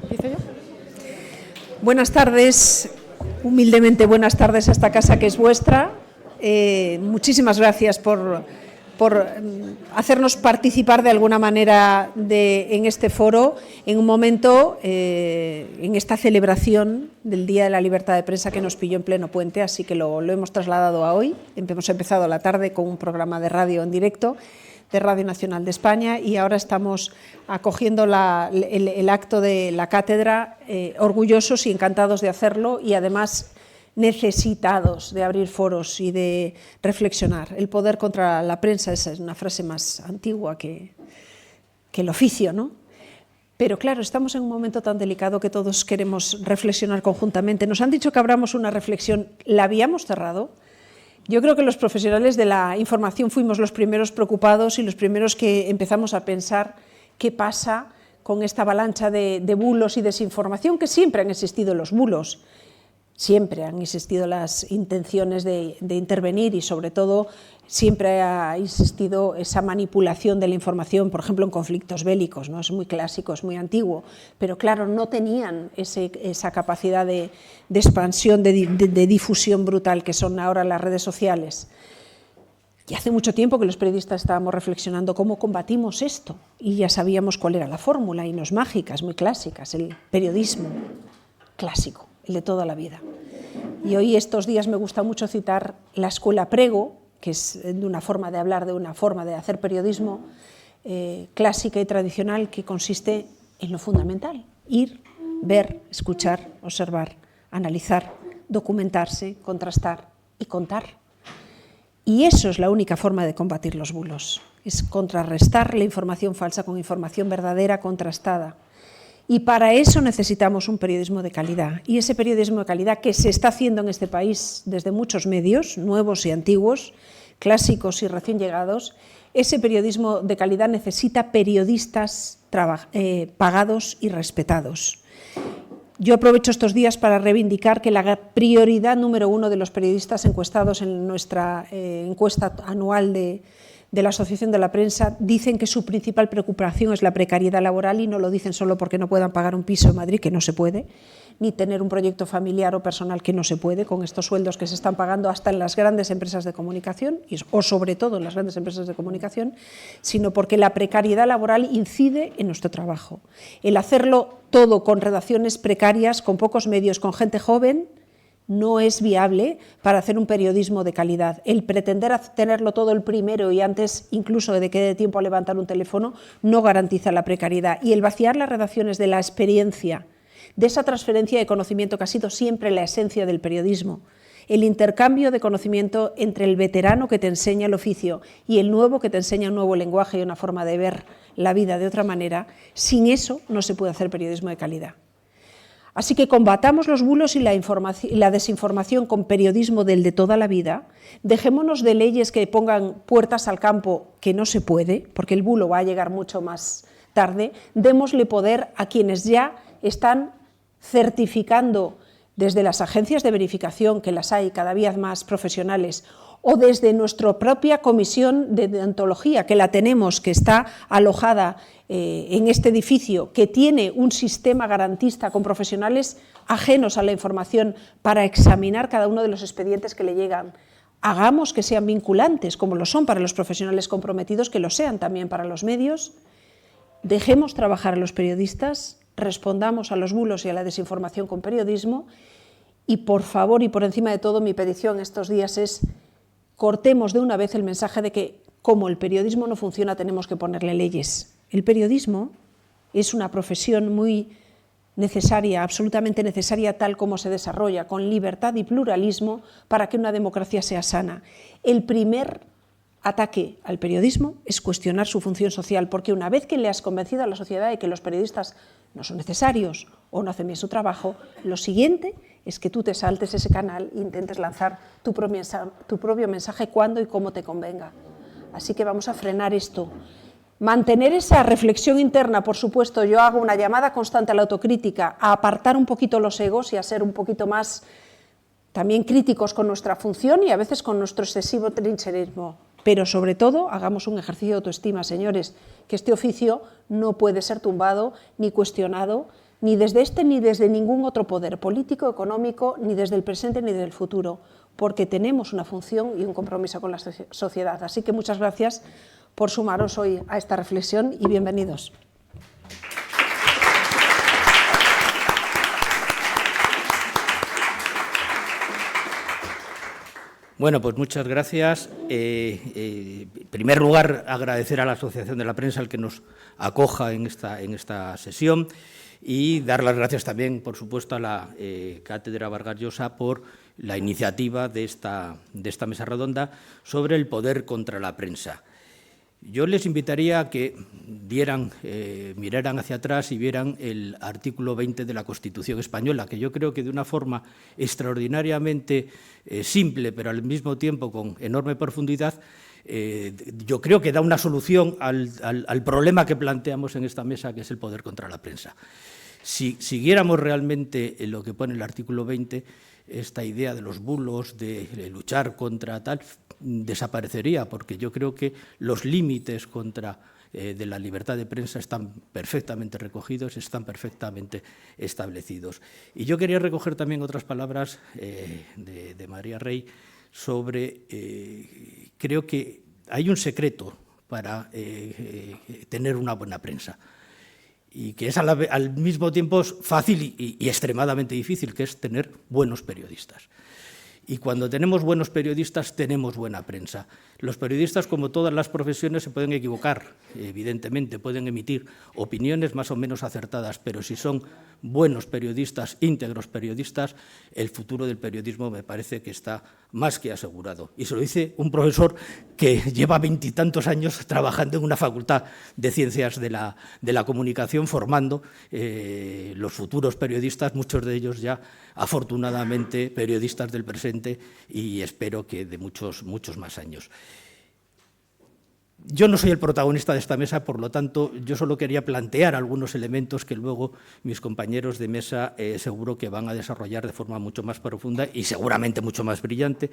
¿Empiezo yo? Buenas tardes, humildemente buenas tardes a esta casa que es vuestra. Muchísimas gracias por hacernos participar de alguna manera en este foro, en un momento, en esta celebración del Día de la Libertad de Prensa que nos pilló en pleno puente, así que lo hemos trasladado a hoy. Hemos empezado la tarde con un programa de radio en directo de Radio Nacional de España y ahora estamos acogiendo el acto de la cátedra, orgullosos y encantados de hacerlo y además necesitados de abrir foros y de reflexionar. El poder contra la prensa, esa es una frase más antigua que el oficio, ¿no? Pero claro, estamos en un momento tan delicado que todos queremos reflexionar conjuntamente. Nos han dicho que abramos una reflexión, ¿la habíamos cerrado? Yo creo que los profesionales de la información fuimos los primeros preocupados y los primeros que empezamos a pensar qué pasa con esta avalancha de bulos y desinformación, que siempre han existido los bulos. Siempre han existido las intenciones de intervenir y, sobre todo, siempre ha existido esa manipulación de la información, por ejemplo, en conflictos bélicos, ¿no? Es muy clásico, es muy antiguo, pero claro, no tenían esa capacidad de expansión, de difusión brutal que son ahora las redes sociales. Y hace mucho tiempo que los periodistas estábamos reflexionando cómo combatimos esto y ya sabíamos cuál era la fórmula, y no es mágica, es muy clásica, es el periodismo clásico, el de toda la vida. Y hoy, estos días, me gusta mucho citar la escuela Prego, que es de una forma de hablar, de una forma de hacer periodismo clásica y tradicional, que consiste en lo fundamental: ir, ver, escuchar, observar, analizar, documentarse, contrastar y contar. Y eso es la única forma de combatir los bulos, es contrarrestar la información falsa con información verdadera, contrastada. Y para eso necesitamos un periodismo de calidad. Y ese periodismo de calidad que se está haciendo en este país desde muchos medios, nuevos y antiguos, clásicos y recién llegados, ese periodismo de calidad necesita periodistas pagados y respetados. Yo aprovecho estos días para reivindicar que la prioridad número uno de los periodistas encuestados en nuestra encuesta anual de la Asociación de la Prensa dicen que su principal preocupación es la precariedad laboral, y no lo dicen solo porque no puedan pagar un piso en Madrid, que no se puede, ni tener un proyecto familiar o personal, que no se puede, con estos sueldos que se están pagando hasta en las grandes empresas de comunicación, o sobre todo en las grandes empresas de comunicación, sino porque la precariedad laboral incide en nuestro trabajo. El hacerlo todo con redacciones precarias, con pocos medios, con gente joven, no es viable para hacer un periodismo de calidad. El pretender tenerlo todo el primero y antes incluso de que dé tiempo a levantar un teléfono no garantiza la precariedad. Y el vaciar las redacciones de la experiencia, de esa transferencia de conocimiento que ha sido siempre la esencia del periodismo, el intercambio de conocimiento entre el veterano que te enseña el oficio y el nuevo que te enseña un nuevo lenguaje y una forma de ver la vida de otra manera, sin eso no se puede hacer periodismo de calidad. Así que combatamos los bulos y la desinformación con periodismo del de toda la vida. Dejémonos de leyes que pongan puertas al campo, que no se puede, porque el bulo va a llegar mucho más tarde. Démosle poder a quienes ya están certificando desde las agencias de verificación, que las hay cada vez más profesionales, o desde nuestra propia comisión de deontología, que la tenemos, que está alojada en este edificio, que tiene un sistema garantista con profesionales ajenos a la información para examinar cada uno de los expedientes que le llegan. Hagamos que sean vinculantes, como lo son para los profesionales comprometidos, que lo sean también para los medios. Dejemos trabajar a los periodistas, respondamos a los bulos y a la desinformación con periodismo, y por favor, y por encima de todo, mi petición estos días es: cortemos de una vez el mensaje de que, como el periodismo no funciona, tenemos que ponerle leyes. El periodismo es una profesión muy necesaria, absolutamente necesaria, tal como se desarrolla, con libertad y pluralismo, para que una democracia sea sana. El primer ataque al periodismo es cuestionar su función social, porque una vez que le has convencido a la sociedad de que los periodistas no son necesarios o no hacen bien su trabajo, lo siguiente es que tú te saltes ese canal e intentes lanzar tu propio mensaje cuando y cómo te convenga. Así que vamos a frenar esto. Mantener esa reflexión interna, por supuesto. Yo hago una llamada constante a la autocrítica, a apartar un poquito los egos y a ser un poquito más también críticos con nuestra función y a veces con nuestro excesivo trincherismo. Pero sobre todo, hagamos un ejercicio de autoestima, señores, que este oficio no puede ser tumbado ni cuestionado ni desde este ni desde ningún otro poder político, económico, ni desde el presente ni desde el futuro, porque tenemos una función y un compromiso con la sociedad. Así que muchas gracias por sumaros hoy a esta reflexión y bienvenidos. Bueno, pues muchas gracias. En primer lugar, agradecer a la Asociación de la Prensa el que nos acoja en esta sesión y dar las gracias también, por supuesto, a la Cátedra Vargas Llosa por la iniciativa de esta mesa redonda sobre el poder contra la prensa. Yo les invitaría a que miraran hacia atrás y vieran el artículo 20 de la Constitución española, que yo creo que de una forma extraordinariamente simple, pero al mismo tiempo con enorme profundidad, yo creo que da una solución al problema que planteamos en esta mesa, que es el poder contra la prensa. Si siguiéramos realmente lo que pone el artículo 20, esta idea de los bulos, de luchar contra tal, desaparecería, porque yo creo que los límites de la libertad de prensa están perfectamente recogidos, están perfectamente establecidos. Y yo quería recoger también otras palabras de María Rey sobre, creo que hay un secreto para tener una buena prensa, y que es al mismo tiempo fácil y extremadamente difícil, que es tener buenos periodistas. Y cuando tenemos buenos periodistas, tenemos buena prensa. Los periodistas, como todas las profesiones, se pueden equivocar, evidentemente, pueden emitir opiniones más o menos acertadas, pero si son buenos periodistas, íntegros periodistas, el futuro del periodismo me parece que está más que asegurado. Y se lo dice un profesor que lleva 20 y tantos años trabajando en una facultad de Ciencias de la Comunicación, formando los futuros periodistas, muchos de ellos ya, afortunadamente, periodistas del presente, y espero que de muchos más años. Yo no soy el protagonista de esta mesa, por lo tanto, yo solo quería plantear algunos elementos que luego mis compañeros de mesa seguro que van a desarrollar de forma mucho más profunda y seguramente mucho más brillante,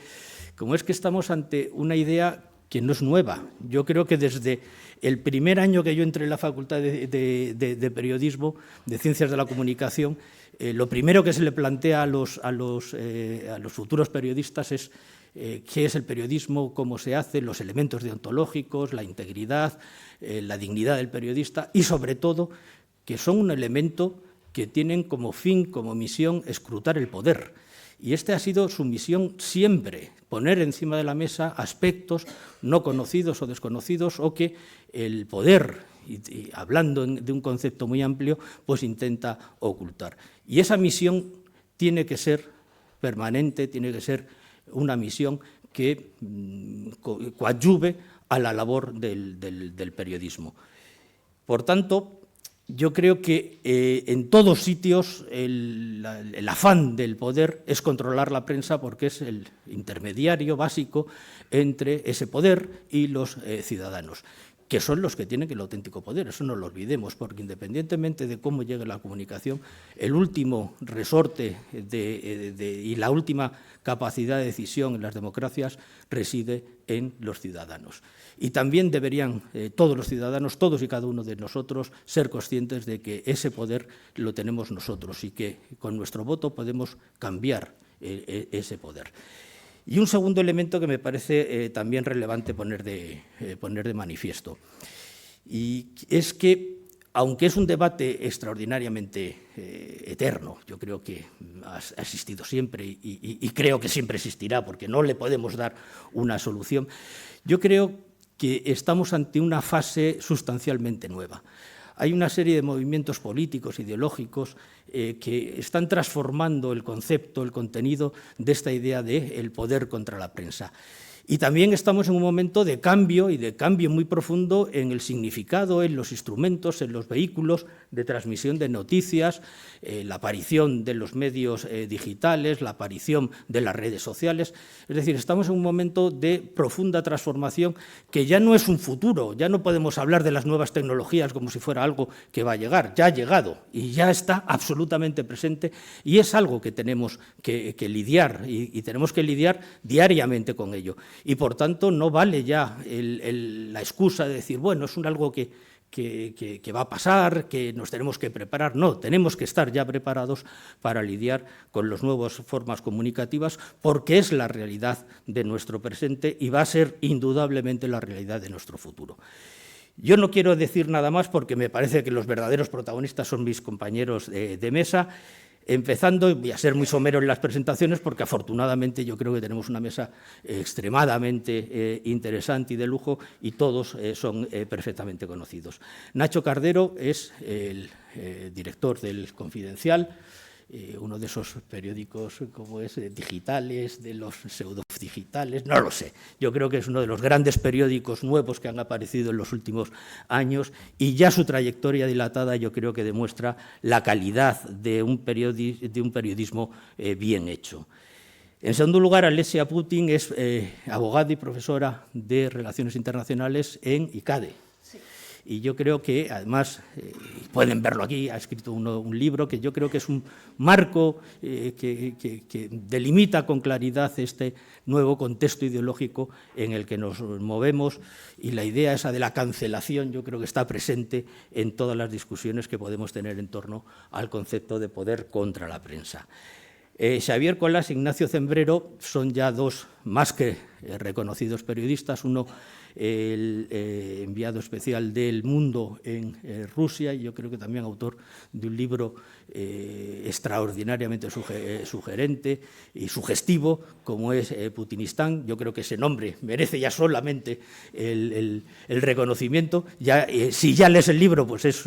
como es que estamos ante una idea que no es nueva. Yo creo que desde el primer año que yo entré en la Facultad de Periodismo, de Ciencias de la Comunicación, lo primero que se le plantea a los futuros periodistas es qué es el periodismo, cómo se hace, los elementos deontológicos, la integridad, la dignidad del periodista y, sobre todo, que son un elemento que tienen como fin, como misión, escrutar el poder. Y esta ha sido su misión siempre, poner encima de la mesa aspectos no conocidos o desconocidos o que el poder, y hablando de un concepto muy amplio, pues intenta ocultar. Y esa misión tiene que ser permanente, tiene que ser una misión que coadyuve a la labor del periodismo. Por tanto, yo creo que en todos sitios el afán del poder es controlar la prensa, porque es el intermediario básico entre ese poder y los ciudadanos, que son los que tienen el auténtico poder. Eso no lo olvidemos, porque independientemente de cómo llegue la comunicación, el último resorte y la última capacidad de decisión en las democracias reside en los ciudadanos. Y también deberían todos los ciudadanos, todos y cada uno de nosotros, ser conscientes de que ese poder lo tenemos nosotros y que con nuestro voto podemos cambiar ese poder. Y un segundo elemento que me parece también relevante poner de manifiesto, y es que, aunque es un debate extraordinariamente eterno, yo creo que ha existido siempre y creo que siempre existirá, porque no le podemos dar una solución, yo creo que estamos ante una fase sustancialmente nueva. Hay una serie de movimientos políticos, ideológicos, que están transformando el concepto, el contenido de esta idea del poder contra la prensa. Y también estamos en un momento de cambio, y de cambio muy profundo en el significado, en los instrumentos, en los vehículos de transmisión de noticias, la aparición de los medios digitales, la aparición de las redes sociales. Es decir, estamos en un momento de profunda transformación que ya no es un futuro, ya no podemos hablar de las nuevas tecnologías como si fuera algo que va a llegar, ya ha llegado y ya está absolutamente presente, y es algo que tenemos que lidiar y tenemos que lidiar diariamente con ello. Y, por tanto, no vale ya la excusa de decir, bueno, es algo que que va a pasar, que nos tenemos que preparar. No, tenemos que estar ya preparados para lidiar con las nuevas formas comunicativas, porque es la realidad de nuestro presente y va a ser indudablemente la realidad de nuestro futuro. Yo no quiero decir nada más porque me parece que los verdaderos protagonistas son mis compañeros de mesa, empezando, voy a ser muy somero en las presentaciones porque afortunadamente yo creo que tenemos una mesa extremadamente interesante y de lujo y todos son perfectamente conocidos. Nacho Cardero es el director del Confidencial, uno de esos periódicos como es digitales, de los pseudo-digitales, no lo sé. Yo creo que es uno de los grandes periódicos nuevos que han aparecido en los últimos años y ya su trayectoria dilatada yo creo que demuestra la calidad de un periodismo bien hecho. En segundo lugar, Alessia Putin es abogada y profesora de Relaciones Internacionales en ICADE. Y yo creo que, además, pueden verlo aquí, ha escrito un libro que yo creo que es un marco que delimita con claridad este nuevo contexto ideológico en el que nos movemos y la idea esa de la cancelación yo creo que está presente en todas las discusiones que podemos tener en torno al concepto de poder contra la prensa. Xavier Colas e Ignacio Zembrero son ya dos más que reconocidos periodistas, uno el enviado especial del Mundo en Rusia y yo creo que también autor de un libro extraordinariamente sugerente y sugestivo como es Putinistán. Yo creo que ese nombre merece ya solamente el reconocimiento. Ya, si ya lees el libro pues es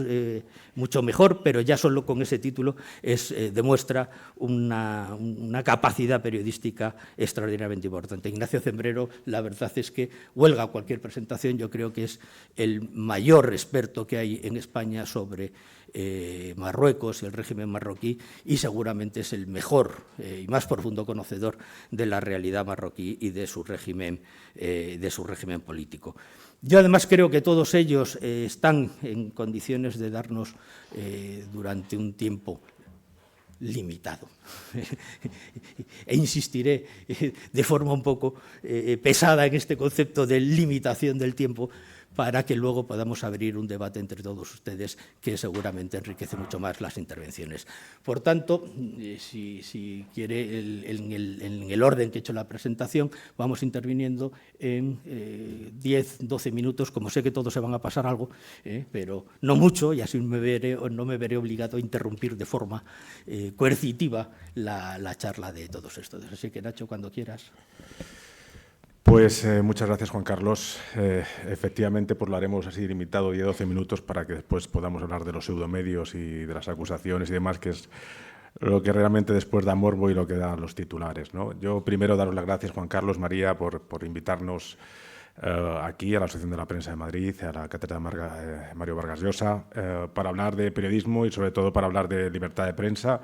mucho mejor, pero ya solo con ese título demuestra una capacidad periodística extraordinariamente importante. Ignacio Zembrero, la verdad es que huelga cualquier presentación, yo creo que es el mayor experto que hay en España sobre Marruecos y el régimen marroquí y seguramente es el mejor y más profundo conocedor de la realidad marroquí y de su régimen político. Yo además creo que todos ellos están en condiciones de darnos durante un tiempo limitado. E insistiré de forma un poco pesada en este concepto de limitación del tiempo para que luego podamos abrir un debate entre todos ustedes que seguramente enriquece mucho más las intervenciones. Por tanto, si quiere, en el orden que he hecho la presentación, vamos interviniendo en 10, 12 minutos, como sé que todos se van a pasar algo, pero no mucho, y así no me veré obligado a interrumpir de forma coercitiva la charla de todos estos. Así que, Nacho, cuando quieras. Pues muchas gracias, Juan Carlos. Efectivamente, pues lo haremos así limitado 10-12 minutos para que después podamos hablar de los pseudomedios y de las acusaciones y demás, que es lo que realmente después da morbo y lo que dan los titulares, ¿no? Yo primero daros las gracias, Juan Carlos, María, por invitarnos aquí a la Asociación de la Prensa de Madrid, a la Cátedra Mario Vargas Llosa, para hablar de periodismo y sobre todo para hablar de libertad de prensa.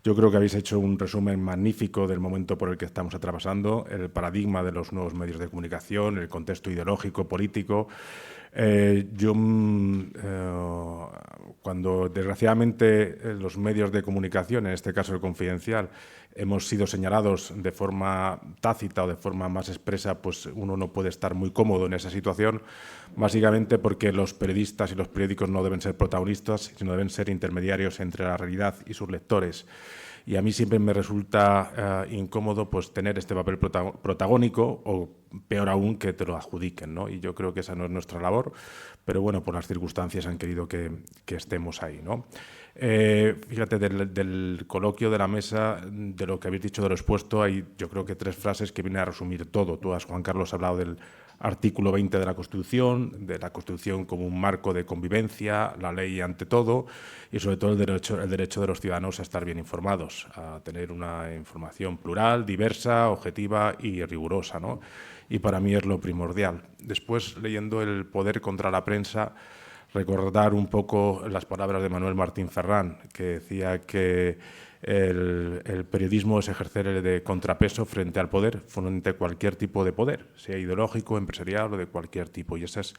Yo creo que habéis hecho un resumen magnífico del momento por el que estamos atravesando, el paradigma de los nuevos medios de comunicación, el contexto ideológico, político. Cuando desgraciadamente los medios de comunicación, en este caso el Confidencial, hemos sido señalados de forma tácita o de forma más expresa, pues uno no puede estar muy cómodo en esa situación, básicamente porque los periodistas y los periódicos no deben ser protagonistas, sino deben ser intermediarios entre la realidad y sus lectores. Y a mí siempre me resulta incómodo pues, tener este papel protagónico o, peor aún, que te lo adjudiquen, ¿no? Y yo creo que esa no es nuestra labor, pero bueno, por las circunstancias han querido que estemos ahí, ¿no? Fíjate, del coloquio de la mesa, de lo que habéis dicho de lo expuesto, hay yo creo que 3 frases que vienen a resumir todo. Tú has, Juan Carlos, hablado del artículo 20 de la Constitución como un marco de convivencia, la ley ante todo y sobre todo el derecho de los ciudadanos a estar bien informados, a tener una información plural, diversa, objetiva y rigurosa, ¿no? Y para mí es lo primordial. Después, leyendo El poder contra la prensa, recordar un poco las palabras de Manuel Martín Ferrán, que decía que el periodismo es ejercer el de contrapeso frente al poder, frente a cualquier tipo de poder, sea ideológico, empresarial o de cualquier tipo. Y esa es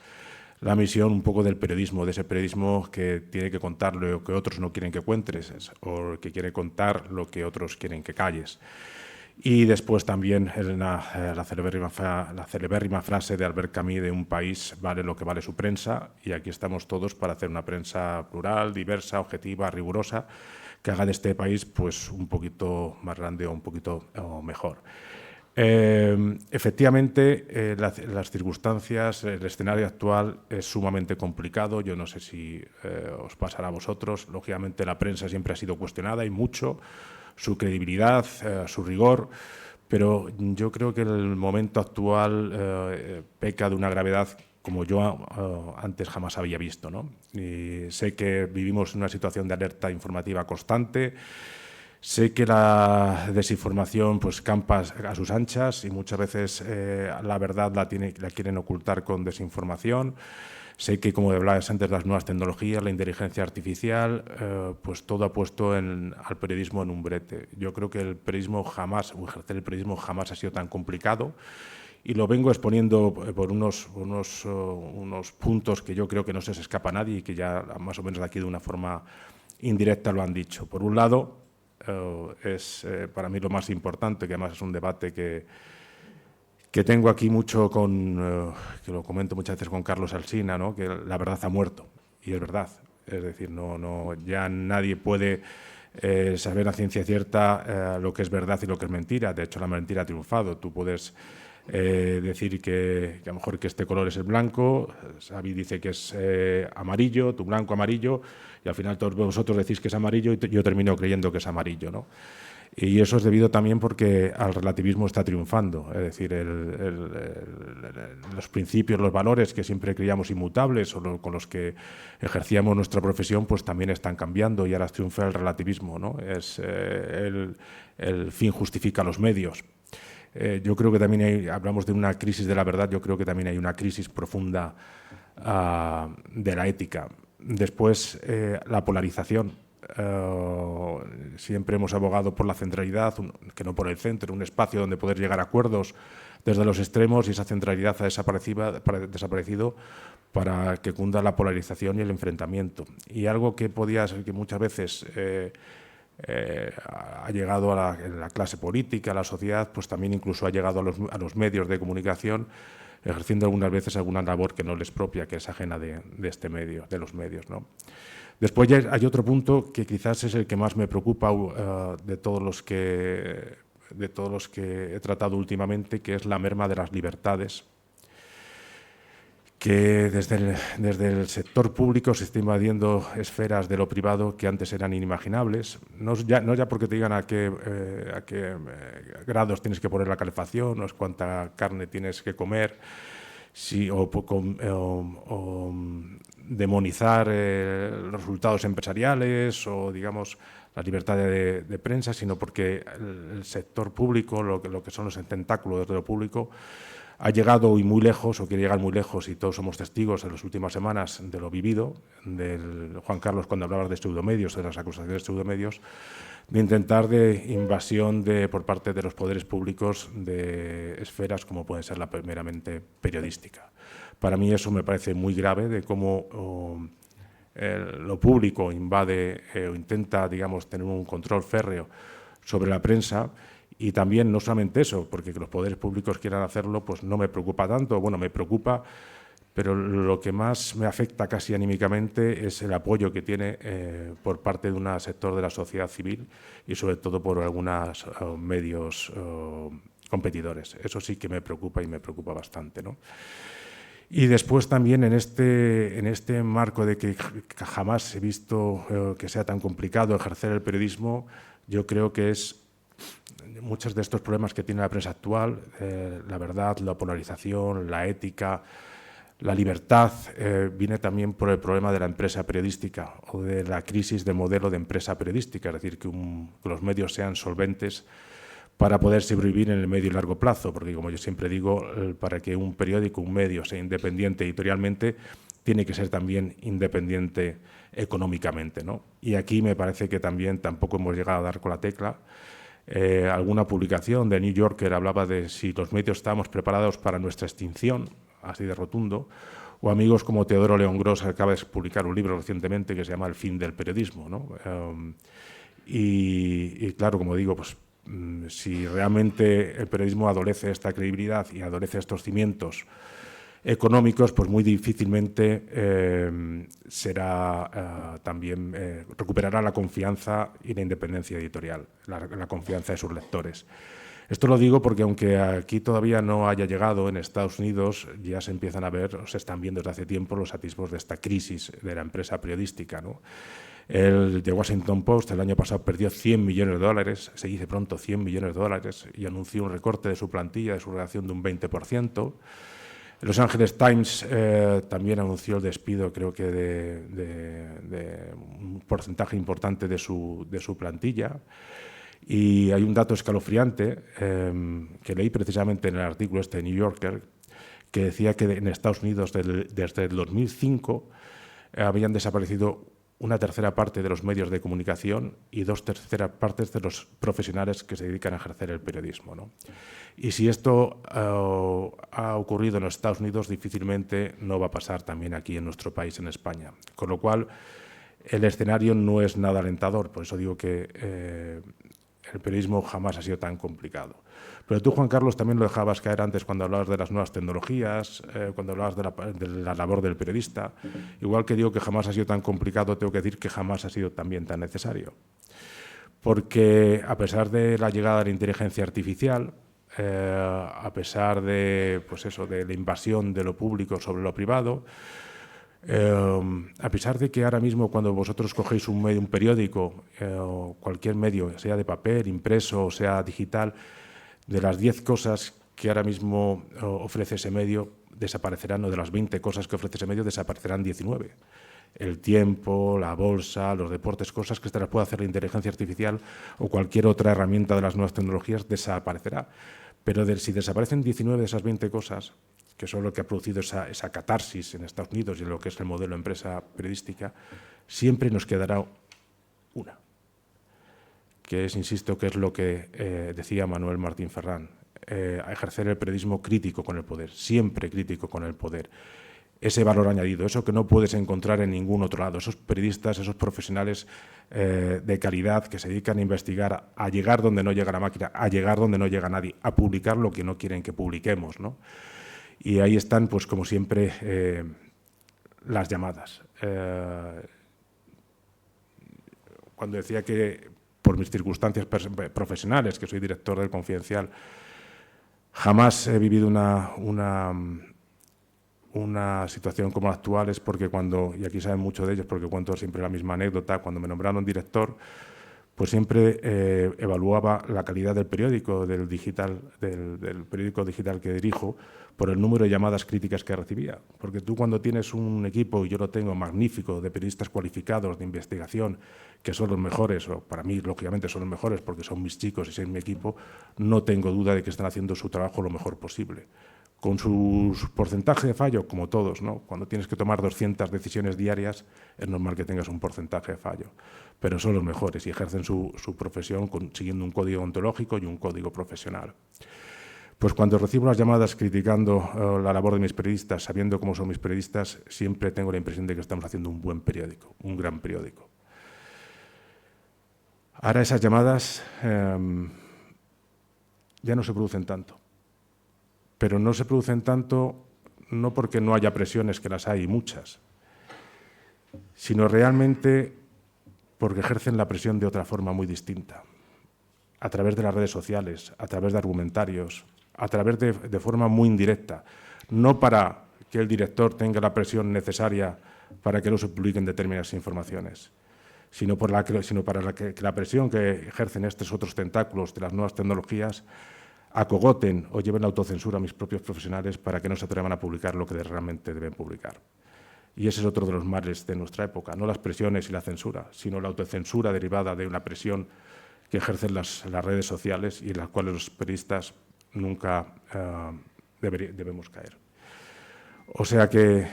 la misión un poco del periodismo, de ese periodismo que tiene que contar lo que otros no quieren que cuentes o que quiere contar lo que otros quieren que calles. Y después también la celebérrima frase de Albert Camus de un país vale lo que vale su prensa, y aquí estamos todos para hacer una prensa plural, diversa, objetiva, rigurosa, que haga de este país pues un poquito más grande o un poquito mejor. Efectivamente, las circunstancias, el escenario actual es sumamente complicado. Yo no sé si os pasará a vosotros. Lógicamente, la prensa siempre ha sido cuestionada y mucho, su credibilidad, su rigor, pero yo creo que el momento actual peca de una gravedad como yo antes jamás había visto, ¿no? Y sé que vivimos en una situación de alerta informativa constante. Sé que la desinformación pues campa a sus anchas y muchas veces la verdad la quieren ocultar con desinformación. Sé que, como hablabas antes, las nuevas tecnologías, la inteligencia artificial, pues todo ha puesto al periodismo en un brete. Yo creo que el periodismo ejercer el periodismo jamás ha sido tan complicado, y lo vengo exponiendo por unos puntos que yo creo que no se les escapa a nadie y que ya más o menos de aquí de una forma indirecta lo han dicho. Por un lado, es para mí lo más importante, que además es un debate que tengo aquí mucho que lo comento muchas veces con Carlos Alsina, ¿no? Que la verdad ha muerto, y es verdad. Es decir, ya nadie puede saber a ciencia cierta lo que es verdad y lo que es mentira. De hecho, la mentira ha triunfado. Tú puedes decir que a lo mejor que este color es el blanco, Xavi dice que es amarillo, tu blanco amarillo, y al final todos vosotros decís que es amarillo y yo termino creyendo que es amarillo, ¿no? Y eso es debido también porque el relativismo está triunfando, es decir, los principios, los valores que siempre creíamos inmutables o con los que ejercíamos nuestra profesión, pues también están cambiando, y ahora triunfa el relativismo, ¿no? El fin justifica los medios. Yo creo que también hablamos de una crisis de la verdad, yo creo que también hay una crisis profunda de la ética. Después, la polarización. Siempre hemos abogado por la centralidad, que no por el centro, un espacio donde poder llegar a acuerdos desde los extremos, y esa centralidad ha desaparecido para que cunda la polarización y el enfrentamiento. Y algo que muchas veces ha llegado a la clase política, a la sociedad, pues también incluso ha llegado a los medios de comunicación, ejerciendo algunas veces alguna labor que no les propia, que es ajena de los medios, ¿no? Después ya hay otro punto que quizás es el que más me preocupa de todos los que he tratado últimamente, que es la merma de las libertades, que desde el sector público se está invadiendo esferas de lo privado que antes eran inimaginables, no ya porque te digan a qué grados tienes que poner la calefacción, no es cuánta carne tienes que comer, o demonizar los resultados empresariales o, digamos, la libertad de prensa, sino porque el sector público, lo que son los tentáculos de lo público, ha llegado hoy muy lejos, o quiere llegar muy lejos, y todos somos testigos en las últimas semanas de lo vivido, del Juan Carlos, cuando hablabas de pseudomedios, de las acusaciones de pseudomedios, de intentar de invasión por parte de los poderes públicos de esferas como puede ser la meramente periodística. Para mí eso me parece muy grave, de cómo lo público invade o intenta, digamos, tener un control férreo sobre la prensa. Y también no solamente eso, porque que los poderes públicos quieran hacerlo, pues no me preocupa tanto. Bueno, me preocupa, pero lo que más me afecta casi anímicamente es el apoyo que tiene por parte de un sector de la sociedad civil y sobre todo por algunos medios competidores. Eso sí que me preocupa, y me preocupa bastante, ¿no? Y después también en este marco de que jamás he visto que sea tan complicado ejercer el periodismo, yo creo que es muchos de estos problemas que tiene la prensa actual, la verdad, la polarización, la ética, la libertad, viene también por el problema de la empresa periodística o de la crisis de modelo de empresa periodística, es decir, que los medios sean solventes para poder sobrevivir en el medio y largo plazo, porque, como yo siempre digo, para que un periódico, un medio sea independiente editorialmente, tiene que ser también independiente económicamente, ¿no? Y aquí me parece que también tampoco hemos llegado a dar con la tecla. Alguna publicación de New Yorker hablaba de si los medios estábamos preparados para nuestra extinción, así de rotundo, o amigos como Teodoro León Gros, que acaba de publicar un libro recientemente que se llama El fin del periodismo, ¿no? Y claro, como digo, pues si realmente el periodismo adolece esta credibilidad y adolece estos cimientos económicos, pues muy difícilmente recuperará la confianza y la independencia editorial, la confianza de sus lectores. Esto lo digo porque aunque aquí todavía no haya llegado, en Estados Unidos ya se empiezan a ver, o se están viendo desde hace tiempo los atisbos de esta crisis de la empresa periodística, ¿no? El The Washington Post el año pasado perdió $100 millones, se dice pronto $100 millones, y anunció un recorte de su plantilla, de su redacción, de un 20%. Los Angeles Times también anunció el despido, creo que de un porcentaje importante de su plantilla. Y hay un dato escalofriante que leí precisamente en el artículo de New Yorker, que decía que en Estados Unidos desde el 2005 habían desaparecido una tercera parte de los medios de comunicación y 2/3 partes de los profesionales que se dedican a ejercer el periodismo, ¿no? Y si esto ha ocurrido en los Estados Unidos, difícilmente no va a pasar también aquí en nuestro país, en España. Con lo cual, el escenario no es nada alentador. Por eso digo que el periodismo jamás ha sido tan complicado. Pero tú, Juan Carlos, también lo dejabas caer antes cuando hablabas de las nuevas tecnologías, cuando hablabas de la labor del periodista. Igual que digo que jamás ha sido tan complicado, tengo que decir que jamás ha sido también tan necesario. Porque a pesar de la llegada de la inteligencia artificial, a pesar de, pues eso, de la invasión de lo público sobre lo privado, a pesar de que ahora mismo cuando vosotros cogéis un periódico, cualquier medio, sea de papel, impreso o sea digital, de las 10 cosas que ahora mismo ofrece ese medio desaparecerán, o de las 20 cosas que ofrece ese medio desaparecerán 19. El tiempo, la bolsa, los deportes, cosas que te las puede hacer la inteligencia artificial o cualquier otra herramienta de las nuevas tecnologías desaparecerá. Pero si desaparecen 19 de esas 20 cosas, que son lo que ha producido esa catarsis en Estados Unidos y en lo que es el modelo de empresa periodística, siempre nos quedará una, que es, insisto, que es lo que decía Manuel Martín Ferrán, a ejercer el periodismo crítico con el poder, siempre crítico con el poder. Ese valor añadido, eso que no puedes encontrar en ningún otro lado, esos periodistas, esos profesionales de calidad que se dedican a investigar, a llegar donde no llega la máquina, a llegar donde no llega nadie, a publicar lo que no quieren que publiquemos, ¿no? Y ahí están, pues como siempre, las llamadas. Cuando decía que por mis circunstancias profesionales, que soy director del Confidencial, jamás he vivido una situación como la actual, es porque y aquí saben muchos de ellos, porque cuento siempre la misma anécdota, cuando me nombraron director, pues siempre evaluaba la calidad del periódico, del periódico digital que dirijo, por el número de llamadas críticas que recibía. Porque tú, cuando tienes un equipo, y yo lo tengo magnífico, de periodistas cualificados de investigación, que son los mejores, o para mí, lógicamente, son los mejores porque son mis chicos y son mi equipo, no tengo duda de que están haciendo su trabajo lo mejor posible. Con sus porcentajes de fallo, como todos, ¿no? Cuando tienes que tomar 200 decisiones diarias, es normal que tengas un porcentaje de fallo. Pero son los mejores y ejercen su profesión siguiendo un código ontológico y un código profesional. Pues cuando recibo las llamadas criticando la labor de mis periodistas, sabiendo cómo son mis periodistas, siempre tengo la impresión de que estamos haciendo un buen periódico, un gran periódico. Ahora esas llamadas ya no se producen tanto. Pero no se producen tanto no porque no haya presiones, que las hay muchas, sino realmente porque ejercen la presión de otra forma muy distinta, a través de las redes sociales, a través de argumentarios, a través de forma muy indirecta, no para que el director tenga la presión necesaria para que no se publiquen determinadas informaciones, sino para que la presión que ejercen estos otros tentáculos de las nuevas tecnologías acogoten o lleven la autocensura a mis propios profesionales para que no se atrevan a publicar lo que realmente deben publicar. Y ese es otro de los males de nuestra época, no las presiones y la censura, sino la autocensura derivada de una presión que ejercen las redes sociales y en las cuales los periodistas nunca debemos caer. O sea que,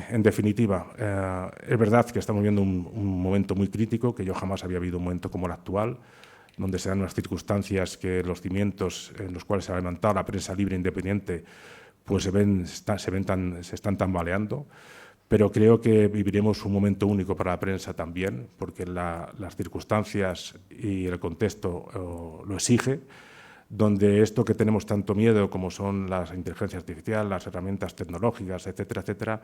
en definitiva, es verdad que estamos viviendo un momento muy crítico, que yo jamás había vivido un momento como el actual, donde se dan unas circunstancias que los cimientos en los cuales se ha levantado la prensa libre e independiente pues se están tambaleando, pero creo que viviremos un momento único para la prensa también, porque las circunstancias y el contexto lo exige, donde esto que tenemos tanto miedo, como son las inteligencias artificiales, las herramientas tecnológicas, etcétera, etcétera,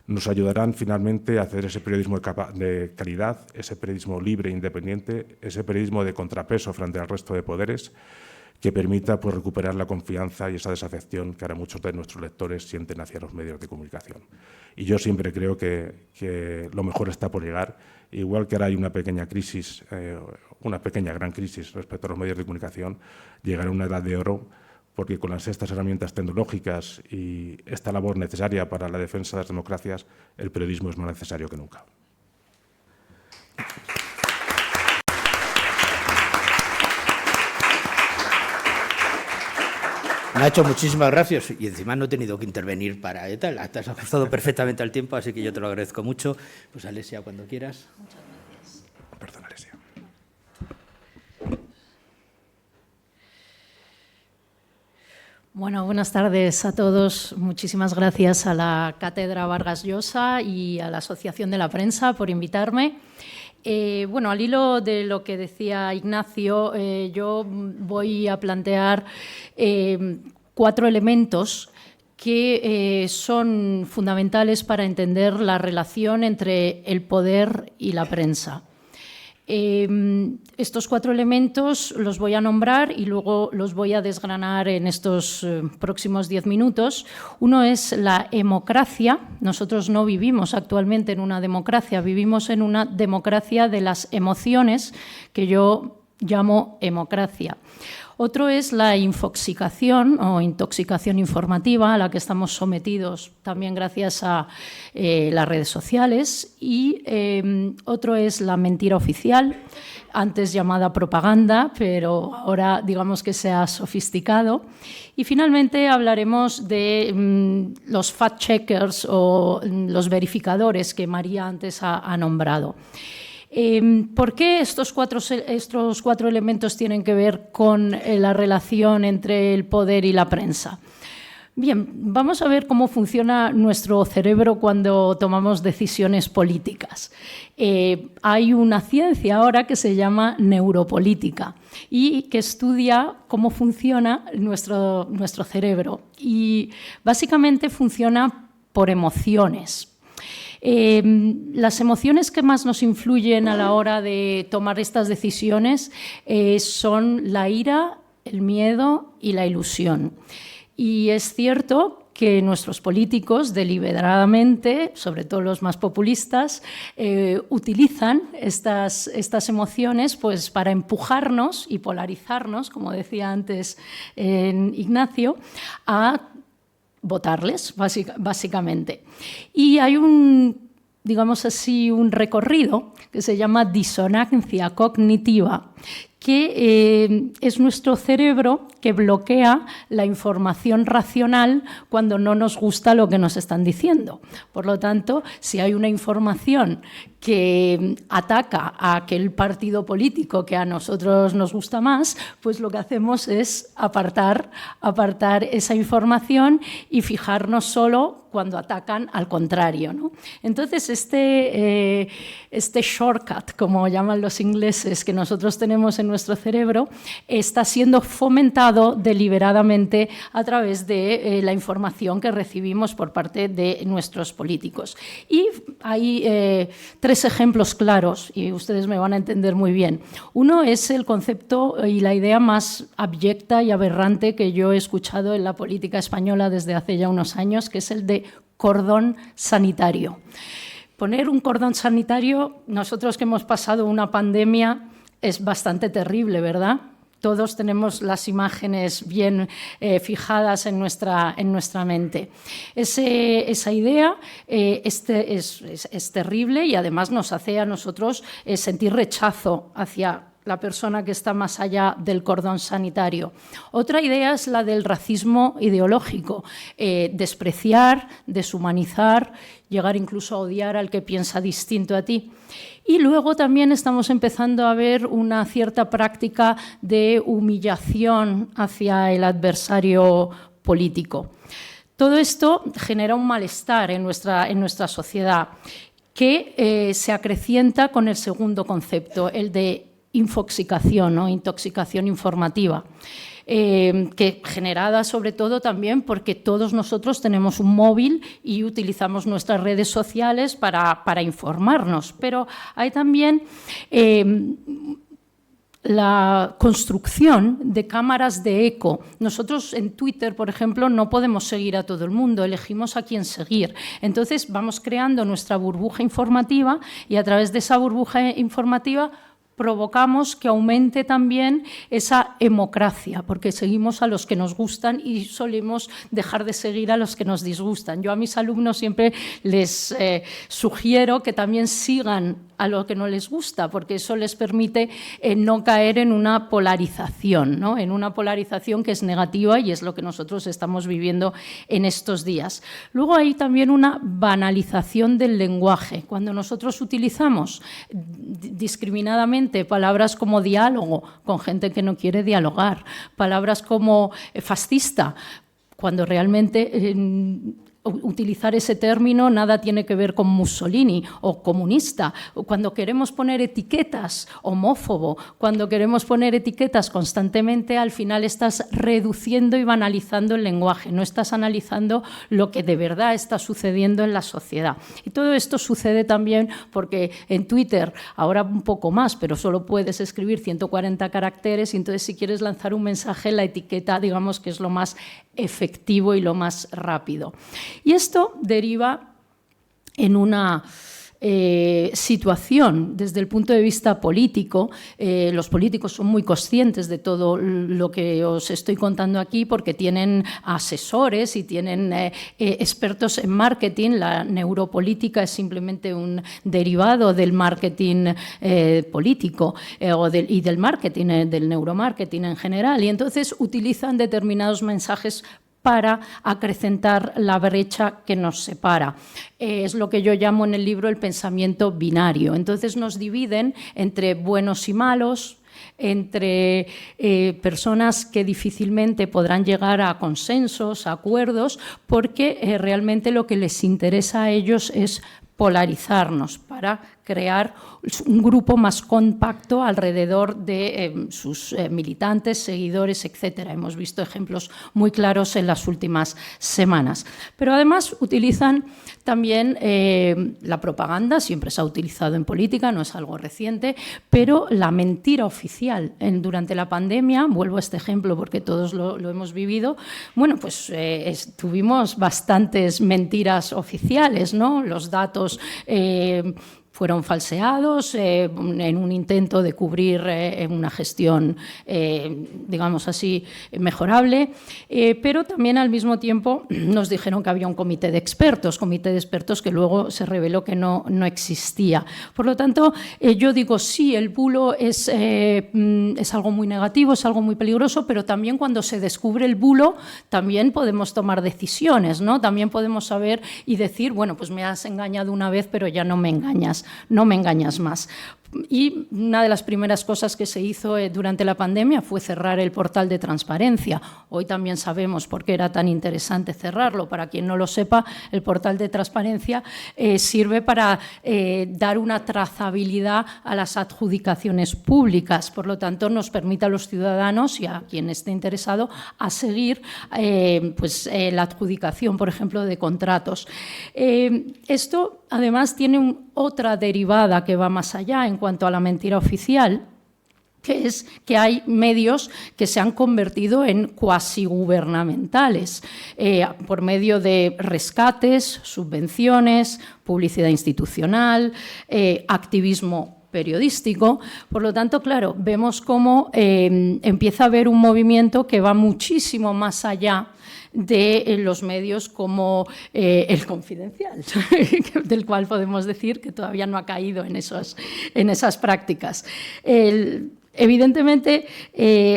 nos ayudarán finalmente a hacer ese periodismo de calidad, ese periodismo libre e independiente, ese periodismo de contrapeso frente al resto de poderes, que permita pues, recuperar la confianza y esa desafección que ahora muchos de nuestros lectores sienten hacia los medios de comunicación. Y yo siempre creo que lo mejor está por llegar, igual que ahora hay una pequeña crisis, una pequeña gran crisis respecto a los medios de comunicación, llegará una edad de oro, porque con estas herramientas tecnológicas y esta labor necesaria para la defensa de las democracias, el periodismo es más necesario que nunca. Nacho, muchísimas gracias. Y encima no he tenido que intervenir para tal. Te has ajustado perfectamente al tiempo, así que yo te lo agradezco mucho. Pues Alesia, cuando quieras. Muchas gracias. Perdón, Alesia. Bueno, buenas tardes a todos. Muchísimas gracias a la Cátedra Vargas Llosa y a la Asociación de la Prensa por invitarme. Bueno, al hilo de lo que decía Ignacio, yo voy a plantear 4 elementos que son fundamentales para entender la relación entre el poder y la prensa. Estos 4 elementos los voy a nombrar y luego los voy a desgranar en estos próximos 10 minutos. Uno es la hemocracia. Nosotros no vivimos actualmente en una democracia, vivimos en una democracia de las emociones, que yo llamo hemocracia. Otro es la infoxicación o intoxicación informativa, a la que estamos sometidos también gracias a las redes sociales. Y otro es la mentira oficial, antes llamada propaganda, pero ahora digamos que se ha sofisticado. Y finalmente hablaremos de los fact-checkers o los verificadores que María antes ha nombrado. ¿Por qué estos cuatro elementos tienen que ver con la relación entre el poder y la prensa? Bien, vamos a ver cómo funciona nuestro cerebro cuando tomamos decisiones políticas. Hay una ciencia ahora que se llama neuropolítica y que estudia cómo funciona nuestro cerebro. Y básicamente funciona por emociones. Las emociones que más nos influyen a la hora de tomar estas decisiones son la ira, el miedo y la ilusión. Y es cierto que nuestros políticos deliberadamente, sobre todo los más populistas, utilizan estas emociones pues, para empujarnos y polarizarnos, como decía antes Ignacio, a votarles, básicamente. Y hay digamos así, un recorrido que se llama disonancia cognitiva, que es nuestro cerebro que bloquea la información racional cuando no nos gusta lo que nos están diciendo. Por lo tanto, si hay una información que ataca a aquel partido político que a nosotros nos gusta más, pues lo que hacemos es apartar esa información y fijarnos solo cuando atacan al contrario, ¿no? Entonces, este shortcut, como llaman los ingleses, que nosotros tenemos en nuestro cerebro, está siendo fomentado deliberadamente a través de la información que recibimos por parte de nuestros políticos. Y hay 3 ejemplos claros, y ustedes me van a entender muy bien. Uno es el concepto y la idea más abyecta y aberrante que yo he escuchado en la política española desde hace ya unos años, que es el de cordón sanitario. Poner un cordón sanitario, nosotros que hemos pasado una pandemia, es bastante terrible, ¿verdad? Todos tenemos las imágenes bien fijadas en nuestra mente. Esa idea es terrible y además nos hace a nosotros sentir rechazo hacia la persona que está más allá del cordón sanitario. Otra idea es la del racismo ideológico, despreciar, deshumanizar, llegar incluso a odiar al que piensa distinto a ti. Y luego también estamos empezando a ver una cierta práctica de humillación hacia el adversario político. Todo esto genera un malestar en nuestra sociedad que se acrecienta con el segundo concepto, el de infoxicación o intoxicación informativa. Que generada sobre todo también porque todos nosotros tenemos un móvil y utilizamos nuestras redes sociales para informarnos, pero hay también la construcción de cámaras de eco. Nosotros en Twitter, por ejemplo, no podemos seguir a todo el mundo, elegimos a quién seguir. Entonces vamos creando nuestra burbuja informativa y a través de esa burbuja informativa provocamos que aumente también esa hemocracia, porque seguimos a los que nos gustan y solemos dejar de seguir a los que nos disgustan. Yo a mis alumnos siempre les sugiero que también sigan a lo que no les gusta, porque eso les permite no caer en una polarización, ¿no? En una polarización que es negativa y es lo que nosotros estamos viviendo en estos días. Luego hay también una banalización del lenguaje. Cuando nosotros utilizamos discriminadamente palabras como diálogo con gente que no quiere dialogar, palabras como fascista, cuando realmente utilizar ese término nada tiene que ver con Mussolini o comunista, o cuando queremos poner etiquetas, homófobo, cuando queremos poner etiquetas constantemente, al final estás reduciendo y banalizando el lenguaje, no estás analizando lo que de verdad está sucediendo en la sociedad. Y todo esto sucede también porque en Twitter, ahora un poco más, pero solo puedes escribir 140 caracteres y entonces si quieres lanzar un mensaje, la etiqueta, digamos que es lo más efectivo y lo más rápido. Y esto deriva en una situación desde el punto de vista político. Los políticos son muy conscientes de todo lo que os estoy contando aquí porque tienen asesores y tienen expertos en marketing. La neuropolítica es simplemente un derivado del marketing político y del marketing, del neuromarketing en general. Y entonces utilizan determinados mensajes para acrecentar la brecha que nos separa. Es lo que yo llamo en el libro el pensamiento binario. Entonces nos dividen entre buenos y malos, entre personas que difícilmente podrán llegar a consensos, a acuerdos, porque realmente lo que les interesa a ellos es polarizarnos para crear un grupo más compacto alrededor de sus militantes, seguidores, etcétera. Hemos visto ejemplos muy claros en las últimas semanas. Pero además utilizan también la propaganda, siempre se ha utilizado en política, no es algo reciente, pero la mentira oficial. Durante la pandemia, vuelvo a este ejemplo porque todos lo hemos vivido, bueno, pues tuvimos bastantes mentiras oficiales, ¿no? Los datos fueron falseados en un intento de cubrir una gestión, digamos así, mejorable, pero también al mismo tiempo nos dijeron que había un comité de expertos que luego se reveló que no existía. Por lo tanto, yo digo, sí, el bulo es algo muy negativo, es algo muy peligroso, pero también cuando se descubre el bulo, también podemos tomar decisiones, ¿no? También podemos saber y decir, bueno, pues me has engañado una vez, pero ya no me engañas más. Y una de las primeras cosas que se hizo durante la pandemia fue cerrar el portal de transparencia. Hoy también sabemos por qué era tan interesante cerrarlo. Para quien no lo sepa, el portal de transparencia sirve para dar una trazabilidad a las adjudicaciones públicas. Por lo tanto, nos permite a los ciudadanos y a quien esté interesado a seguir la adjudicación, por ejemplo, de contratos. Esto, además, tiene otra derivada que va más allá en cuanto a la mentira oficial, que es que hay medios que se han convertido en cuasigubernamentales por medio de rescates, subvenciones, publicidad institucional, activismo periodístico. Por lo tanto, claro, vemos cómo empieza a haber un movimiento que va muchísimo más allá de los medios como El Confidencial, del cual podemos decir que todavía no ha caído en esas prácticas. Evidentemente,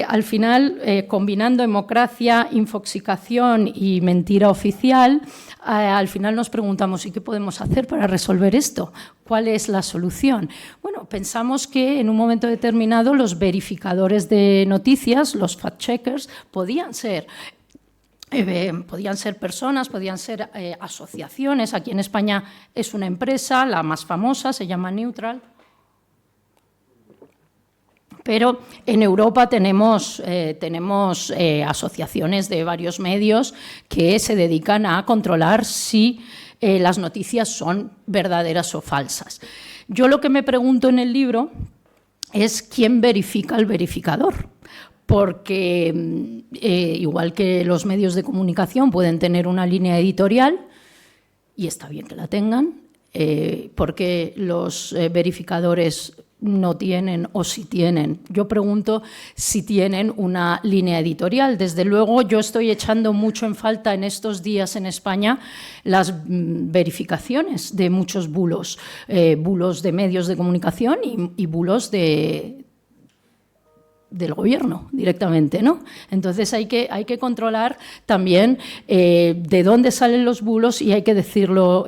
al final, combinando democracia, infoxicación y mentira oficial, al final nos preguntamos, ¿y qué podemos hacer para resolver esto? ¿Cuál es la solución? Bueno, pensamos que en un momento determinado los verificadores de noticias, los fact-checkers, podían ser Podían ser personas, podían ser asociaciones. Aquí en España es una empresa, la más famosa, se llama Neutral. Pero en Europa tenemos asociaciones de varios medios que se dedican a controlar si las noticias son verdaderas o falsas. Yo lo que me pregunto en el libro es quién verifica el verificador. Porque igual que los medios de comunicación pueden tener una línea editorial, y está bien que la tengan, porque los verificadores no tienen o si tienen. Yo pregunto si tienen una línea editorial. Desde luego, yo estoy echando mucho en falta en estos días en España las verificaciones de muchos bulos, bulos de medios de comunicación y bulos del gobierno directamente, ¿no? Entonces hay que controlar también de dónde salen los bulos y hay que decirlo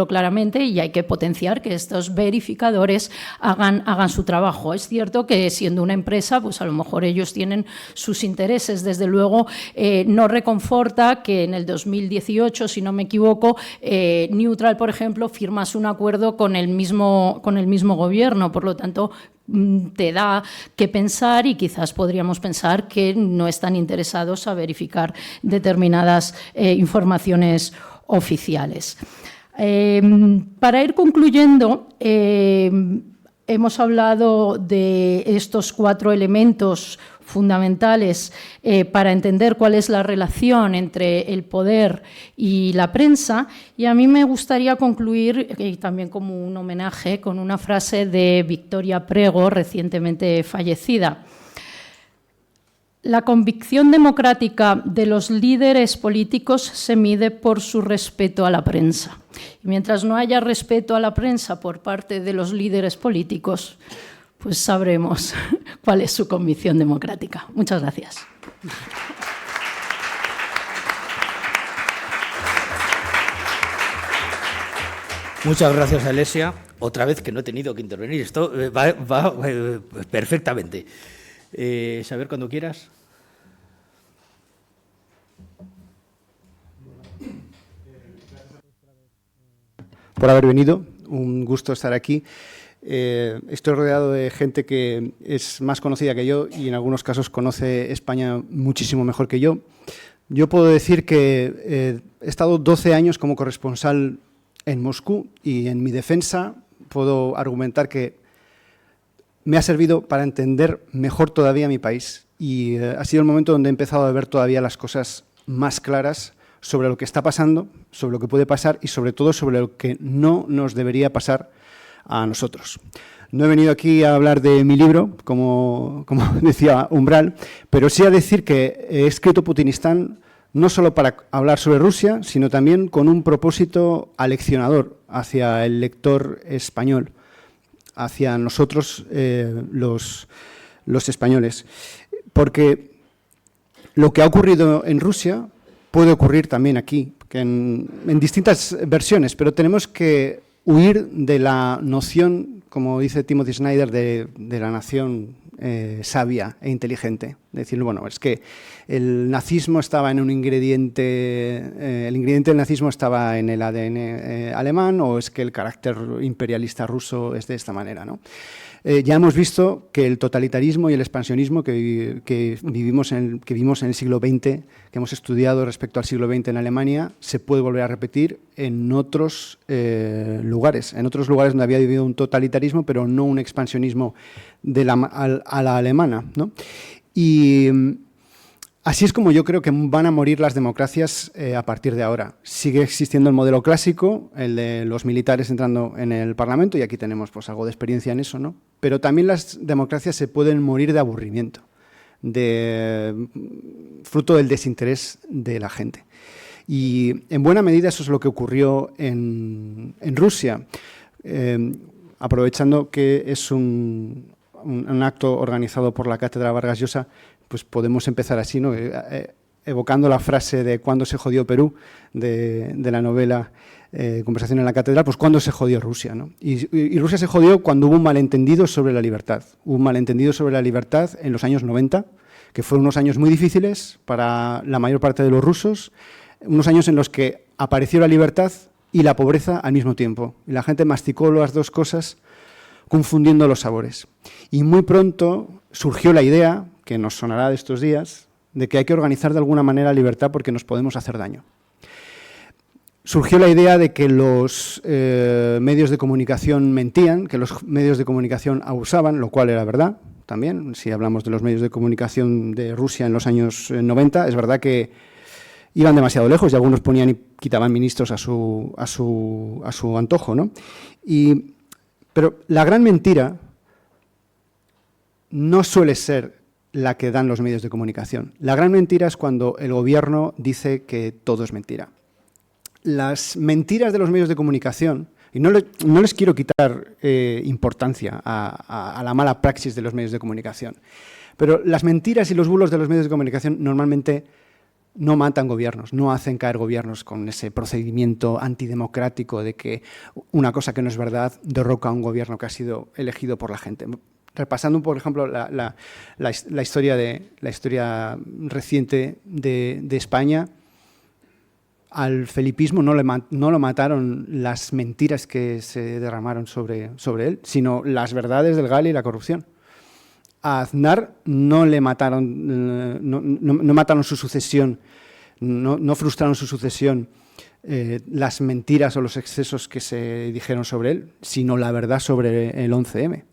claramente y hay que potenciar que estos verificadores hagan su trabajo. Es cierto que siendo una empresa, pues a lo mejor ellos tienen sus intereses. Desde luego no reconforta que en el 2018, si no me equivoco, Neutral, por ejemplo, firmase un acuerdo con el mismo gobierno. Por lo tanto, te da que pensar y quizás podríamos pensar que no están interesados a verificar determinadas informaciones oficiales. Para ir concluyendo, hemos hablado de estos 4 elementos fundamentales para entender cuál es la relación entre el poder y la prensa, y a mí me gustaría concluir, y también como un homenaje, con una frase de Victoria Prego, recientemente fallecida. La convicción democrática de los líderes políticos se mide por su respeto a la prensa. Y mientras no haya respeto a la prensa por parte de los líderes políticos, pues sabremos cuál es su convicción democrática. Muchas gracias. Muchas gracias, Alesia. Otra vez que no he tenido que intervenir. Esto va perfectamente. Saber cuando quieras. Por haber venido. Un gusto estar aquí. Estoy rodeado de gente que es más conocida que yo y en algunos casos conoce España muchísimo mejor que yo. Yo puedo decir que he estado 12 años como corresponsal en Moscú y en mi defensa puedo argumentar que me ha servido para entender mejor todavía mi país y ha sido el momento donde he empezado a ver todavía las cosas más claras sobre lo que está pasando, sobre lo que puede pasar y sobre todo sobre lo que no nos debería pasar a nosotros. No he venido aquí a hablar de mi libro, como decía Umbral, pero sí a decir que he escrito Putinistán no solo para hablar sobre Rusia, sino también con un propósito aleccionador hacia el lector español, hacia nosotros los españoles. Porque lo que ha ocurrido en Rusia puede ocurrir también aquí, que en distintas versiones, pero tenemos que huir de la noción, como dice Timothy Snyder, de la nación sabia e inteligente. Decir, bueno, es que el nazismo estaba en un ingrediente, el ingrediente del nazismo estaba en el ADN alemán, o es que el carácter imperialista ruso es de esta manera, ¿no? Ya hemos visto que el totalitarismo y el expansionismo que vimos en el siglo XX, que hemos estudiado respecto al siglo XX en Alemania, se puede volver a repetir en otros lugares donde había vivido un totalitarismo, pero no un expansionismo a la alemana, ¿no? Y así es como yo creo que van a morir las democracias a partir de ahora. Sigue existiendo el modelo clásico, el de los militares entrando en el Parlamento, y aquí tenemos pues algo de experiencia en eso, ¿no? Pero también las democracias se pueden morir de aburrimiento, fruto del desinterés de la gente. Y en buena medida eso es lo que ocurrió en Rusia, aprovechando que es un acto organizado por la Cátedra Vargas Llosa. Pues podemos empezar así, ¿no? Evocando la frase de cuándo se jodió Perú, de la novela Conversación en la Catedral, pues cuándo se jodió Rusia, ¿no? Y Rusia se jodió cuando hubo un malentendido sobre la libertad. Hubo un malentendido sobre la libertad en los años 90, que fueron unos años muy difíciles para la mayor parte de los rusos, unos años en los que apareció la libertad y la pobreza al mismo tiempo. Y la gente masticó las dos cosas confundiendo los sabores. Y muy pronto surgió la idea, que nos sonará de estos días, de que hay que organizar de alguna manera la libertad porque nos podemos hacer daño. Surgió la idea de que los medios de comunicación mentían, que los medios de comunicación abusaban, lo cual era verdad también. Si hablamos de los medios de comunicación de Rusia en los años 90, es verdad que iban demasiado lejos y algunos ponían y quitaban ministros a su antojo, ¿no? Pero la gran mentira no suele ser la que dan los medios de comunicación. La gran mentira es cuando el gobierno dice que todo es mentira. Las mentiras de los medios de comunicación, y no les quiero quitar importancia a la mala praxis de los medios de comunicación, pero las mentiras y los bulos de los medios de comunicación normalmente no matan gobiernos, no hacen caer gobiernos con ese procedimiento antidemocrático de que una cosa que no es verdad derroca a un gobierno que ha sido elegido por la gente. Repasando, por ejemplo, la historia reciente de España, al felipismo no lo mataron las mentiras que se derramaron sobre él, sino las verdades del GAL y la corrupción. A Aznar no le mataron, no mataron su sucesión, no frustraron su sucesión las mentiras o los excesos que se dijeron sobre él, sino la verdad sobre el 11M.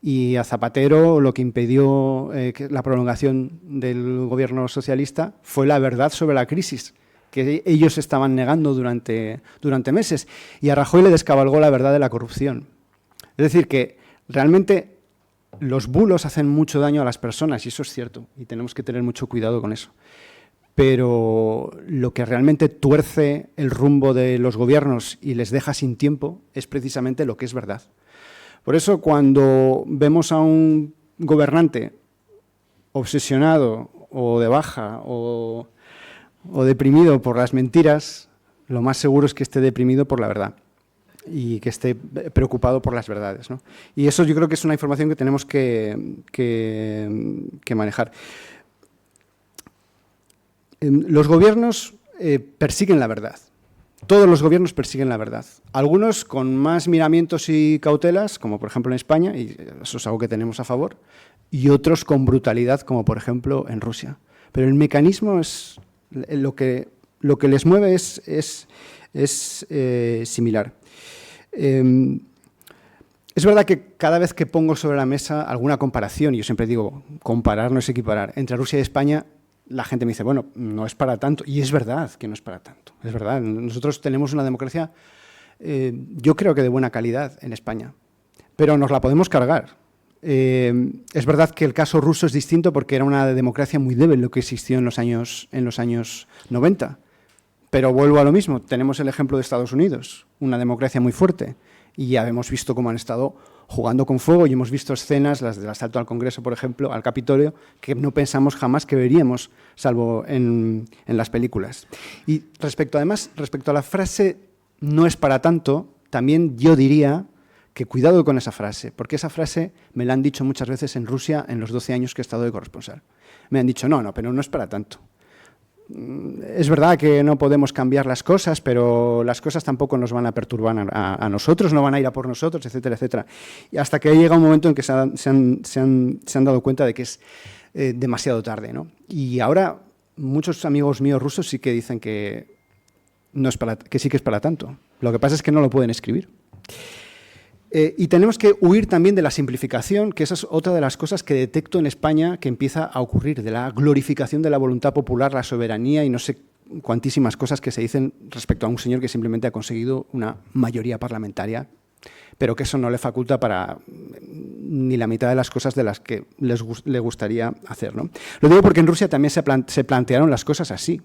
Y a Zapatero lo que impidió la prolongación del gobierno socialista fue la verdad sobre la crisis, que ellos estaban negando durante meses. Y a Rajoy le descabalgó la verdad de la corrupción. Es decir, que realmente los bulos hacen mucho daño a las personas, y eso es cierto, y tenemos que tener mucho cuidado con eso. Pero lo que realmente tuerce el rumbo de los gobiernos y les deja sin tiempo es precisamente lo que es verdad. Por eso, cuando vemos a un gobernante obsesionado o de baja o deprimido por las mentiras, lo más seguro es que esté deprimido por la verdad y que esté preocupado por las verdades, ¿no? Y eso yo creo que es una información que tenemos que manejar. Los gobiernos persiguen la verdad. Todos los gobiernos persiguen la verdad. Algunos con más miramientos y cautelas, como por ejemplo en España, y eso es algo que tenemos a favor, y otros con brutalidad, como por ejemplo en Rusia. Pero el mecanismo es lo que les mueve es similar. Es verdad que cada vez que pongo sobre la mesa alguna comparación, y yo siempre digo, comparar no es equiparar, entre Rusia y España, la gente me dice, bueno, no es para tanto. Y es verdad que no es para tanto. Es verdad. Nosotros tenemos una democracia, yo creo que de buena calidad en España, pero nos la podemos cargar. Es verdad que el caso ruso es distinto porque era una democracia muy débil lo que existió en los años 90. Pero vuelvo a lo mismo. Tenemos el ejemplo de Estados Unidos, una democracia muy fuerte. Y ya hemos visto cómo han estado jugando con fuego y hemos visto escenas, las del asalto al Congreso, por ejemplo, al Capitolio, que no pensamos jamás que veríamos, salvo en las películas. Y respecto a la frase no es para tanto, también yo diría que cuidado con esa frase, porque esa frase me la han dicho muchas veces en Rusia en los 12 años que he estado de corresponsal. Me han dicho, no, pero no es para tanto. Es verdad que no podemos cambiar las cosas, pero las cosas tampoco nos van a perturbar a nosotros, no van a ir a por nosotros, etcétera, etcétera. Y hasta que llega un momento en que se han dado cuenta de que es demasiado tarde, ¿no? Y ahora muchos amigos míos rusos sí que dicen que sí que es para tanto. Lo que pasa es que no lo pueden escribir. Y tenemos que huir también de la simplificación, que esa es otra de las cosas que detecto en España que empieza a ocurrir, de la glorificación de la voluntad popular, la soberanía y no sé cuantísimas cosas que se dicen respecto a un señor que simplemente ha conseguido una mayoría parlamentaria, pero que eso no le faculta para ni la mitad de las cosas de las que le gustaría hacer, ¿no? Lo digo porque en Rusia también se plantearon las cosas así.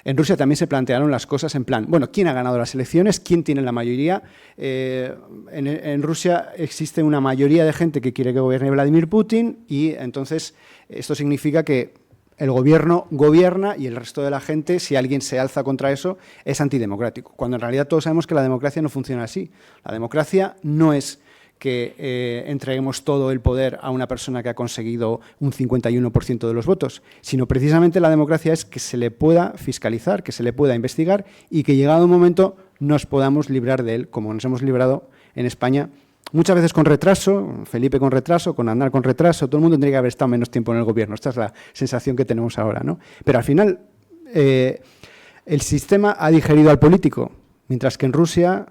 En Rusia también se plantearon las cosas en plan, bueno, ¿quién ha ganado las elecciones? ¿Quién tiene la mayoría? En Rusia existe una mayoría de gente que quiere que gobierne Vladimir Putin y entonces esto significa que el gobierno gobierna y el resto de la gente, si alguien se alza contra eso, es antidemocrático. Cuando en realidad todos sabemos que la democracia no funciona así. La democracia no es que entreguemos todo el poder a una persona que ha conseguido un 51% de los votos, sino precisamente la democracia es que se le pueda fiscalizar, que se le pueda investigar y que llegado un momento nos podamos librar de él, como nos hemos librado en España, muchas veces con retraso, Felipe con retraso, con Aznar con retraso, todo el mundo tendría que haber estado menos tiempo en el gobierno. Esta es la sensación que tenemos ahora, ¿no? Pero al final el sistema ha digerido al político, mientras que en Rusia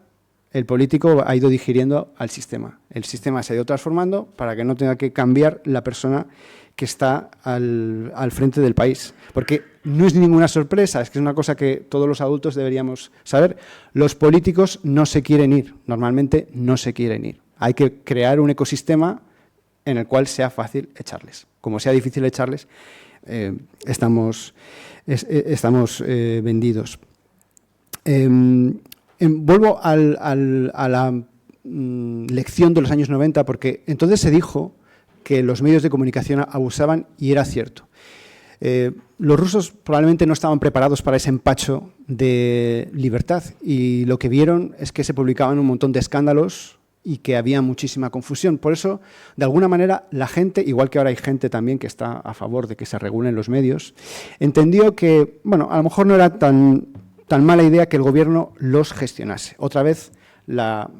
el político ha ido digiriendo al sistema. El sistema se ha ido transformando para que no tenga que cambiar la persona que está al frente del país. Porque no es ninguna sorpresa, es que es una cosa que todos los adultos deberíamos saber. Los políticos no se quieren ir, normalmente no se quieren ir. Hay que crear un ecosistema en el cual sea fácil echarles. Como sea difícil echarles, estamos vendidos. Vuelvo a la lección de los años 90, porque entonces se dijo que los medios de comunicación abusaban y era cierto. Los rusos probablemente no estaban preparados para ese empacho de libertad y lo que vieron es que se publicaban un montón de escándalos y que había muchísima confusión. Por eso, de alguna manera, la gente, igual que ahora hay gente también que está a favor de que se regulen los medios, entendió que, bueno, a lo mejor no era tan mala idea que el gobierno los gestionase. Otra vez, la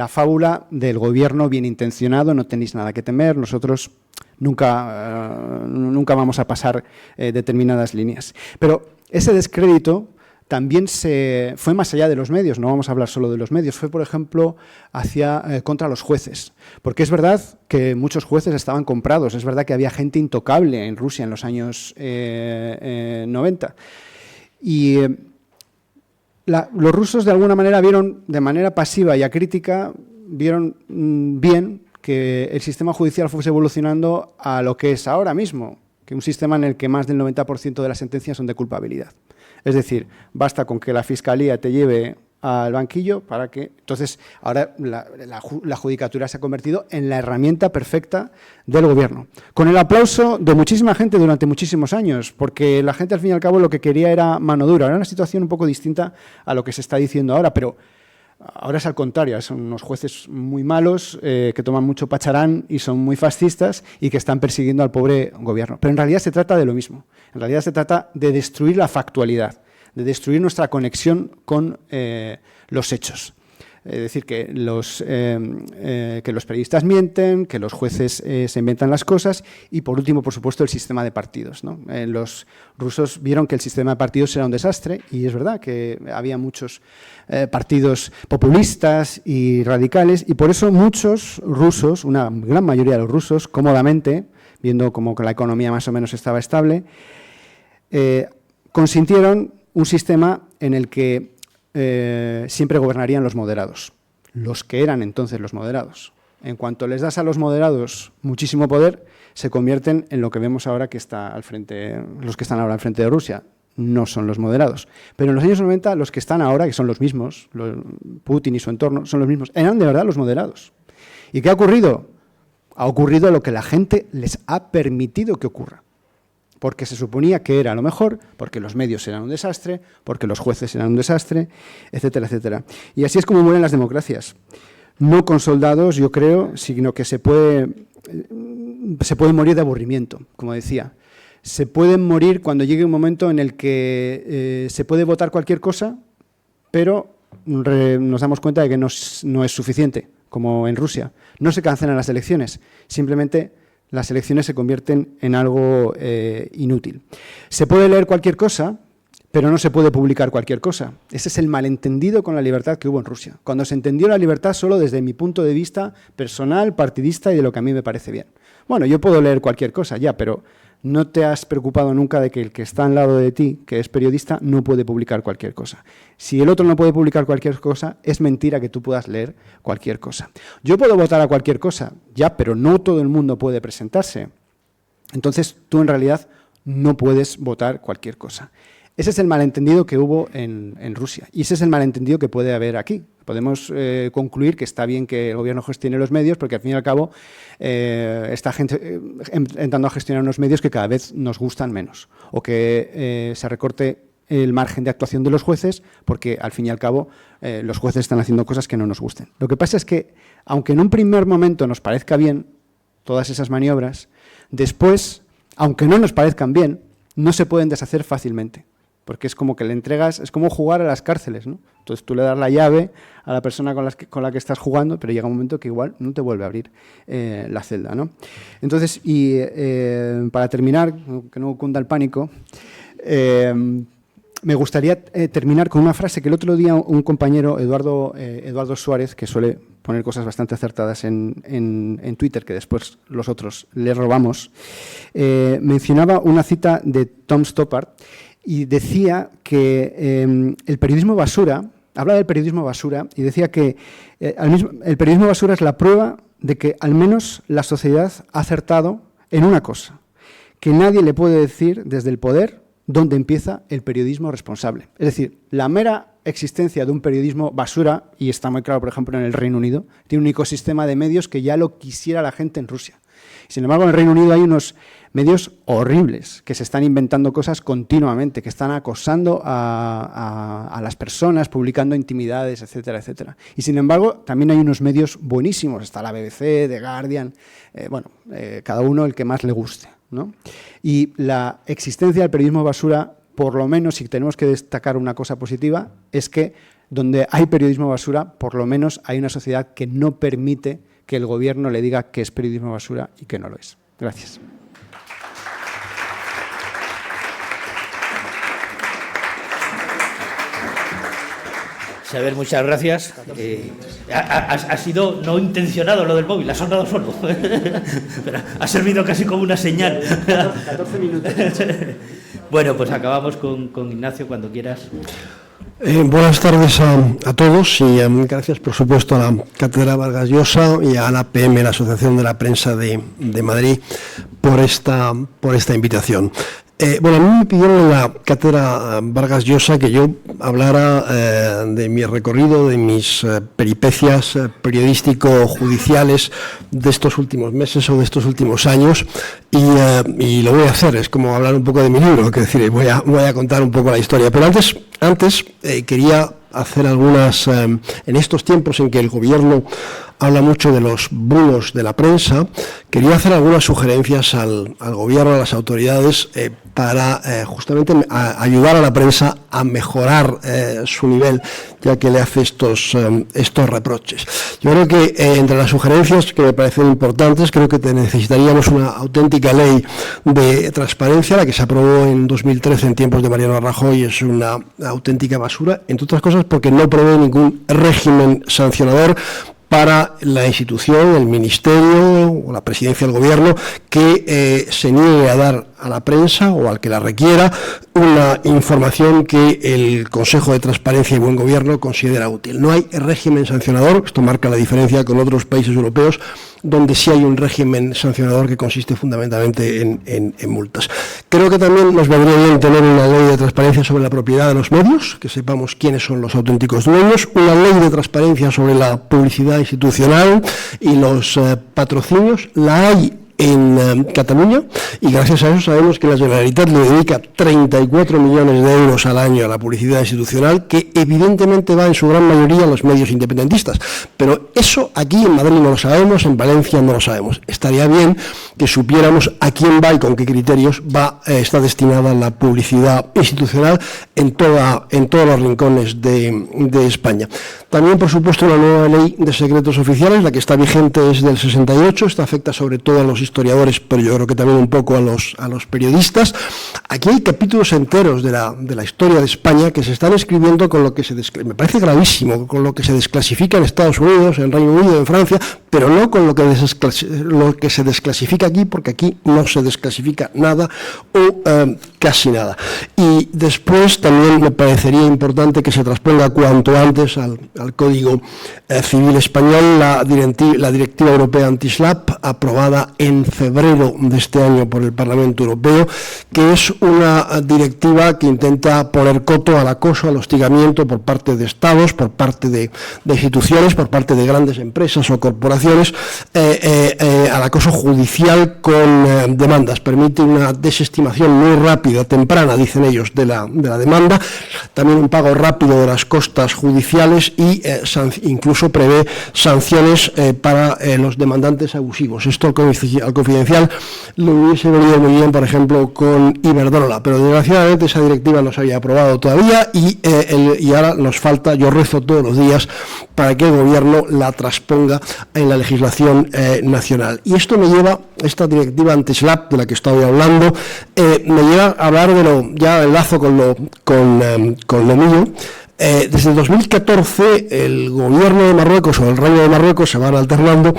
fábula del gobierno bien intencionado, no tenéis nada que temer, nosotros nunca vamos a pasar determinadas líneas. Pero ese descrédito también fue más allá de los medios, no vamos a hablar solo de los medios, fue, por ejemplo, contra los jueces. Porque es verdad que muchos jueces estaban comprados, es verdad que había gente intocable en Rusia en los años 90. Y los rusos, de alguna manera, vieron de manera pasiva y acrítica, vieron bien que el sistema judicial fuese evolucionando a lo que es ahora mismo, que un sistema en el que más del 90% de las sentencias son de culpabilidad. Es decir, basta con que la Fiscalía te lleve al banquillo para que... Entonces, ahora la judicatura se ha convertido en la herramienta perfecta del gobierno. Con el aplauso de muchísima gente durante muchísimos años, porque la gente, al fin y al cabo, lo que quería era mano dura. Era una situación un poco distinta a lo que se está diciendo ahora, pero ahora es al contrario. Son unos jueces muy malos, que toman mucho pacharán y son muy fascistas y que están persiguiendo al pobre gobierno. Pero en realidad se trata de lo mismo. En realidad se trata de destruir la factualidad, de destruir nuestra conexión con los hechos. Es decir, que los periodistas mienten, que los jueces se inventan las cosas y, por último, por supuesto, el sistema de partidos, ¿no? Los rusos vieron que el sistema de partidos era un desastre y es verdad que había muchos partidos populistas y radicales y por eso muchos rusos, una gran mayoría de los rusos, cómodamente, viendo como que la economía más o menos estaba estable, consintieron un sistema en el que siempre gobernarían los moderados, los que eran entonces los moderados. En cuanto les das a los moderados muchísimo poder, se convierten en lo que vemos ahora que está al frente, los que están ahora al frente de Rusia. No son los moderados. Pero en los años 90, los que están ahora, que son los mismos, Putin y su entorno, son los mismos, eran de verdad los moderados. ¿Y qué ha ocurrido? Ha ocurrido lo que la gente les ha permitido que ocurra. Porque se suponía que era lo mejor, porque los medios eran un desastre, porque los jueces eran un desastre, etcétera, etcétera. Y así es como mueren las democracias. No con soldados, yo creo, sino que se puede morir de aburrimiento, como decía. Se puede morir cuando llegue un momento en el que se puede votar cualquier cosa, pero nos damos cuenta de que no es suficiente, como en Rusia. No se cancelan las elecciones, simplemente las elecciones se convierten en algo inútil. Se puede leer cualquier cosa, pero no se puede publicar cualquier cosa. Ese es el malentendido con la libertad que hubo en Rusia. Cuando se entendió la libertad solo desde mi punto de vista personal, partidista y de lo que a mí me parece bien. Bueno, yo puedo leer cualquier cosa ya, pero no te has preocupado nunca de que el que está al lado de ti, que es periodista, no puede publicar cualquier cosa. Si el otro no puede publicar cualquier cosa, es mentira que tú puedas leer cualquier cosa. Yo puedo votar a cualquier cosa, ya, pero no todo el mundo puede presentarse. Entonces, tú en realidad no puedes votar cualquier cosa. Ese es el malentendido que hubo en Rusia y ese es el malentendido que puede haber aquí. Podemos concluir que está bien que el gobierno gestione los medios porque al fin y al cabo está entrando a gestionar unos medios que cada vez nos gustan menos o que se recorte el margen de actuación de los jueces, porque al fin y al cabo los jueces están haciendo cosas que no nos gusten. Lo que pasa es que, aunque en un primer momento nos parezca bien todas esas maniobras, después, aunque no nos parezcan bien, no se pueden deshacer fácilmente, porque es como que le entregas, es como jugar a las cárceles, ¿no? Entonces tú le das la llave a la persona con la que estás jugando, pero llega un momento que igual no te vuelve a abrir la celda, ¿no? Entonces, y para terminar, que no cunda el pánico, me gustaría terminar con una frase que el otro día un compañero, Eduardo Suárez, que suele poner cosas bastante acertadas en Twitter, que después los otros le robamos, mencionaba una cita de Tom Stoppard y decía que el periodismo basura, hablaba del periodismo basura y decía que el periodismo basura es la prueba de que al menos la sociedad ha acertado en una cosa, que nadie le puede decir desde el poder dónde empieza el periodismo responsable. Es decir, la mera existencia de un periodismo basura, y está muy claro, por ejemplo, en el Reino Unido, tiene un ecosistema de medios que ya lo quisiera la gente en Rusia. Sin embargo, en el Reino Unido hay unos medios horribles que se están inventando cosas continuamente, que están acosando a las personas, publicando intimidades, etcétera, etcétera. Y sin embargo, también hay unos medios buenísimos, está la BBC, The Guardian, cada uno el que más le guste, ¿no? Y la existencia del periodismo basura, por lo menos, si tenemos que destacar una cosa positiva, es que donde hay periodismo basura, por lo menos hay una sociedad que no permite que el gobierno le diga que es periodismo basura y que no lo es. Gracias. Xavier, muchas gracias. Ha sido no intencionado lo del móvil, ha sonado solo. Pero ha servido casi como una señal. 14 minutos. Bueno, pues acabamos con Ignacio, cuando quieras. Buenas tardes a todos y gracias, por supuesto, a la Cátedra Vargas Llosa y a la APM, la Asociación de la Prensa de Madrid, por esta invitación. A mí me pidieron en la Cátedra Vargas Llosa que yo hablara de mi recorrido, de mis peripecias periodístico-judiciales de estos últimos meses o de estos últimos años y lo voy a hacer, es como hablar un poco de mi libro, es decir, voy a contar un poco la historia. Pero antes quería hacer algunas, en estos tiempos en que el gobierno habla mucho de los bulos de la prensa, quería hacer algunas sugerencias al gobierno, a las autoridades, para justamente ayudar a la prensa a mejorar su nivel, ya que le hace estos reproches. Yo creo que entre las sugerencias que me parecen importantes, creo que necesitaríamos una auténtica ley de transparencia, la que se aprobó en 2013 en tiempos de Mariano Rajoy, es una auténtica basura, entre otras cosas porque no prevé ningún régimen sancionador para la institución, el ministerio o la presidencia del gobierno que se niegue a dar a la prensa o al que la requiera una información que el Consejo de Transparencia y Buen Gobierno considera útil. No hay régimen sancionador, esto marca la diferencia con otros países europeos, donde sí hay un régimen sancionador que consiste fundamentalmente en multas. Creo que también nos vendría bien tener una ley de transparencia sobre la propiedad de los medios, que sepamos quiénes son los auténticos dueños, una ley de transparencia sobre la publicidad institucional y los patrocinios. La hay en Cataluña y gracias a eso sabemos que la Generalitat le dedica 34 millones de euros al año a la publicidad institucional, que evidentemente va en su gran mayoría a los medios independentistas, pero eso aquí en Madrid no lo sabemos, en Valencia no lo sabemos. Estaría bien que supiéramos a quién va y con qué criterios está destinada la publicidad institucional en todos los rincones de España. También, por supuesto, la nueva ley de secretos oficiales, la que está vigente es del 68, esta afecta sobre todo a los historiadores, pero yo creo que también un poco a los periodistas. Aquí hay capítulos enteros de la historia de España que se están escribiendo con lo que me parece gravísimo, con lo que se desclasifica en Estados Unidos, en Reino Unido, en Francia, pero no con lo que se desclasifica aquí, porque aquí no se desclasifica nada o casi nada. Y después también me parecería importante que se transponga cuanto antes al Código Civil Español la Directiva Europea Anti-SLAPP, aprobada en febrero de este año por el Parlamento Europeo, que es una directiva que intenta poner coto al acoso, al hostigamiento por parte de Estados, por parte de instituciones, por parte de grandes empresas o corporaciones, sanciones al acoso judicial con demandas. Permite una desestimación muy rápida, temprana, dicen ellos, de la demanda, también un pago rápido de las costas judiciales y incluso prevé sanciones para los demandantes abusivos. Esto al Confidencial lo hubiese venido muy bien, por ejemplo, con Iberdrola, pero desgraciadamente esa directiva no se había aprobado todavía y ahora nos falta, yo rezo todos los días para que el Gobierno la transponga en la legislación nacional. Y esto me lleva, esta directiva anti-SLAPP de la que estaba hablando, me lleva a hablar de ya enlazo con lo mío. Desde 2014 el Gobierno de Marruecos o el Reino de Marruecos, se van alternando,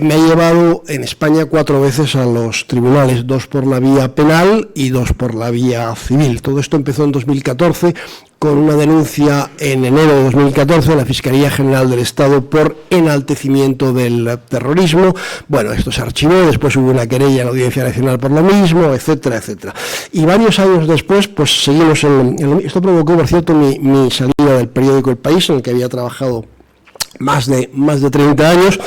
me ha llevado en España 4 veces a los tribunales, 2 por la vía penal y 2 por la vía civil. Todo esto empezó en 2014 con una denuncia en enero de 2014 en la Fiscalía General del Estado por enaltecimiento del terrorismo. Bueno, esto se archivó, después hubo una querella en la Audiencia Nacional por lo mismo, etcétera, etcétera. Y varios años después, pues seguimos esto provocó, por cierto, mi salida del periódico El País, en el que había trabajado más de 30 años,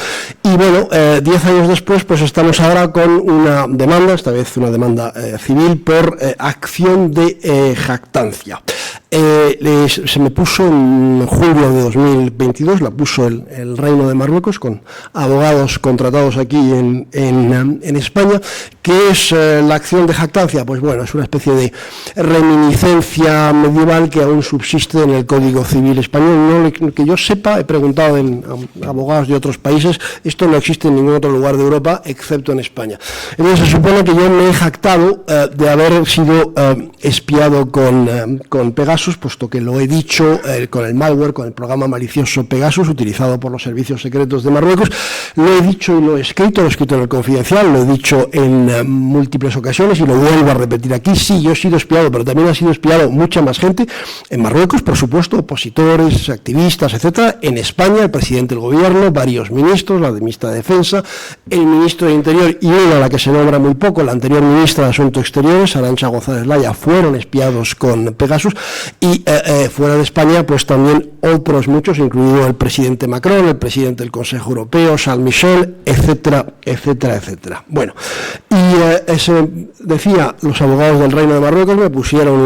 y bueno, 10 años después, pues estamos ahora con una demanda, esta vez una demanda civil por acción de jactancia. Se me puso en julio de 2022, la puso el Reino de Marruecos con abogados contratados aquí en España. ¿Qué es la acción de jactancia? Pues bueno, es una especie de reminiscencia medieval que aún subsiste en el Código Civil español. No, que yo sepa, he preguntado a abogados de otros países, esto no existe en ningún otro lugar de Europa excepto en España. Entonces se supone que yo me he jactado de haber sido espiado con Pegasus, puesto que lo he dicho con el malware, con el programa malicioso Pegasus, utilizado por los servicios secretos de Marruecos. Lo he dicho y lo he escrito en el Confidencial, lo he dicho en múltiples ocasiones y lo vuelvo a repetir aquí. Sí, yo he sido espiado, pero también ha sido espiado mucha más gente en Marruecos, por supuesto, opositores, activistas, etcétera. En España, el presidente del gobierno, varios ministros, la ministra de Defensa, el ministro de Interior y una a la que se nombra muy poco, la anterior ministra de Asuntos Exteriores, Arantxa González Laya, fueron espiados con Pegasus. Y fuera de España, pues también otros muchos, incluido el presidente Macron, el presidente del Consejo Europeo, Charles Michel, etcétera, etcétera, etcétera. Bueno, y decía, los abogados del Reino de Marruecos me pusieron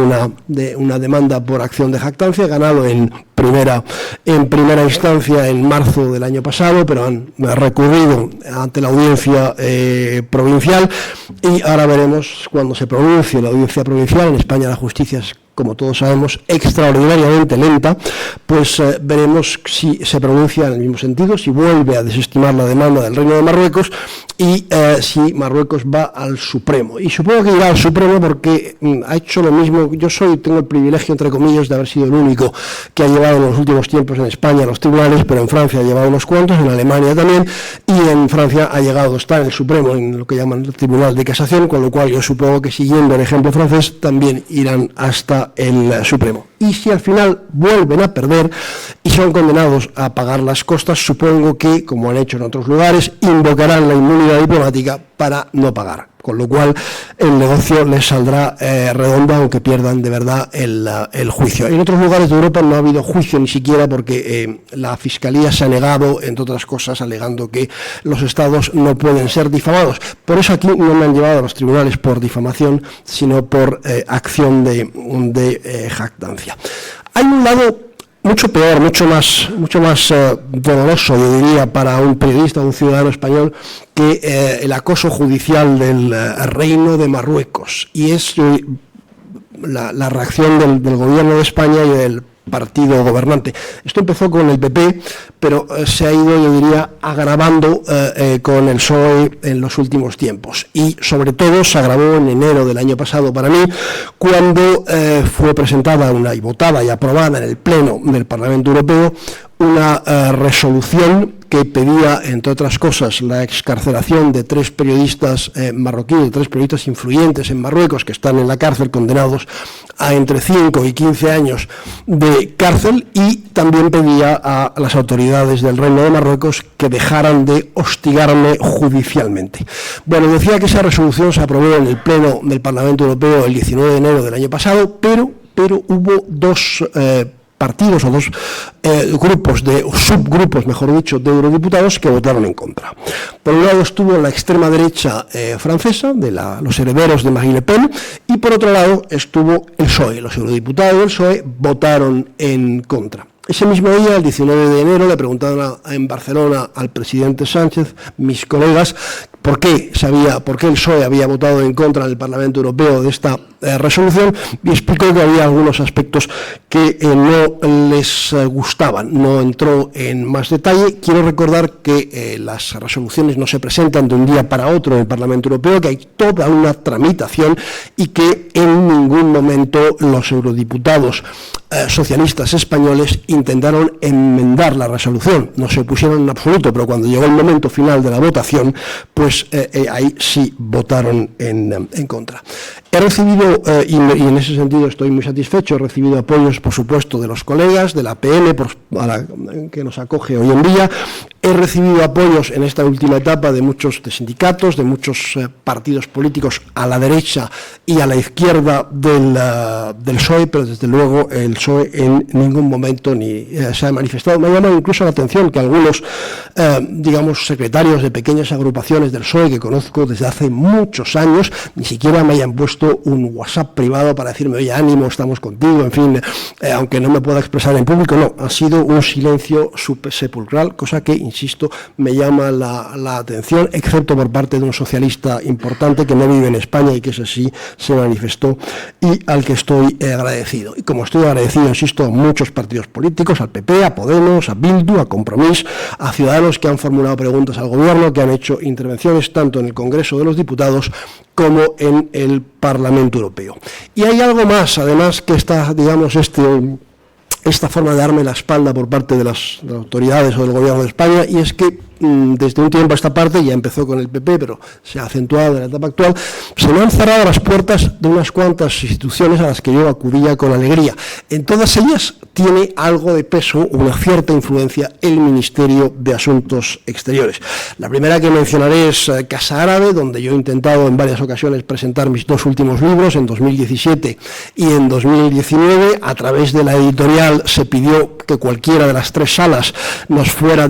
una demanda por acción de jactancia, he ganado en primera instancia en marzo del año pasado, pero han recurrido ante la audiencia provincial y ahora veremos cuando se pronuncie la audiencia provincial. En España la justicia es, como todos sabemos, extraordinariamente lenta, pues veremos si se pronuncia en el mismo sentido, si vuelve a desestimar la demanda del Reino de Marruecos y si Marruecos va al Supremo. Y supongo que irá al Supremo porque ha hecho lo mismo. Yo tengo el privilegio, entre comillas, de haber sido el único que ha llevado en los últimos tiempos en España a los tribunales, pero en Francia ha llevado unos cuantos, en Alemania también, y en Francia ha llegado a estar en el Supremo, en lo que llaman el Tribunal de Casación, con lo cual yo supongo que, siguiendo el ejemplo francés, también irán hasta el Supremo. Y si al final vuelven a perder y son condenados a pagar las costas, supongo que, como han hecho en otros lugares, invocarán la inmunidad diplomática para no pagar. Con lo cual el negocio les saldrá redondo, aunque pierdan de verdad el juicio. En otros lugares de Europa no ha habido juicio ni siquiera porque la Fiscalía se ha negado, entre otras cosas, alegando que los estados no pueden ser difamados. Por eso aquí no me han llevado a los tribunales por difamación, sino por acción de jactancia. Hay un lado mucho peor, mucho más doloroso, yo diría, para un periodista, un ciudadano español, que el acoso judicial del Reino de Marruecos. Y es la reacción del gobierno de España y del partido gobernante. Esto empezó con el PP, pero se ha ido, yo diría, agravando con el PSOE en los últimos tiempos. Y sobre todo se agravó en enero del año pasado para mí, cuando fue presentada y votada y aprobada en el Pleno del Parlamento Europeo una resolución que pedía, entre otras cosas, la excarcelación de 3 periodistas marroquíes, 3 periodistas influyentes en Marruecos que están en la cárcel condenados a entre 5 y 15 años de cárcel, y también pedía a las autoridades del Reino de Marruecos que dejaran de hostigarme judicialmente. Bueno, decía que esa resolución se aprobó en el Pleno del Parlamento Europeo el 19 de enero del año pasado, pero hubo 2 partidos o dos grupos subgrupos, mejor dicho, de eurodiputados que votaron en contra. Por un lado estuvo la extrema derecha francesa, de los herederos de Marine Le Pen, y por otro lado estuvo el PSOE. Los eurodiputados del PSOE votaron en contra. Ese mismo día, el 19 de enero, le preguntaron en Barcelona al presidente Sánchez, mis colegas, por qué el PSOE había votado en contra en el Parlamento Europeo de esta resolución, y explicó que había algunos aspectos que no les gustaban. No entró en más detalle. Quiero recordar que las resoluciones no se presentan de un día para otro en el Parlamento Europeo, que hay toda una tramitación y que en ningún momento los eurodiputados socialistas españoles intentaron enmendar la resolución. No se opusieron en absoluto, pero cuando llegó el momento final de la votación, pues ahí sí votaron en contra. He recibido, y en ese sentido estoy muy satisfecho, he recibido apoyos, por supuesto, de los colegas, de la PM, que nos acoge hoy en día. He recibido apoyos en esta última etapa de muchos sindicatos, de muchos partidos políticos a la derecha y a la izquierda del PSOE, pero desde luego el PSOE en ningún momento se ha manifestado. Me ha llamado incluso la atención que algunos, secretarios de pequeñas agrupaciones del PSOE que conozco desde hace muchos años, ni siquiera me hayan puesto un WhatsApp privado para decirme, oye, ánimo, estamos contigo, en fin, aunque no me pueda expresar en público. No, ha sido un silencio sepulcral, cosa que, insisto, me llama la atención, excepto por parte de un socialista importante que no vive en España y que ese sí se manifestó y al que estoy agradecido. Y como estoy agradecido, insisto, a muchos partidos políticos, al PP, a Podemos, a Bildu, a Compromís, a Ciudadanos que han formulado preguntas al Gobierno, que han hecho intervenciones tanto en el Congreso de los Diputados como en el Parlamento Europeo. Y hay algo más, además, que esta forma de darme la espalda por parte de las autoridades o del Gobierno de España, y es que desde un tiempo a esta parte, ya empezó con el PP, pero se ha acentuado en la etapa actual, se me han cerrado las puertas de unas cuantas instituciones a las que yo acudía con alegría. En todas ellas tiene algo de peso, una cierta influencia, el Ministerio de Asuntos Exteriores. La primera que mencionaré es Casa Árabe, donde yo he intentado en varias ocasiones presentar mis dos últimos libros, en 2017 y en 2019. A través de la editorial se pidió que cualquiera de las tres salas nos fuera,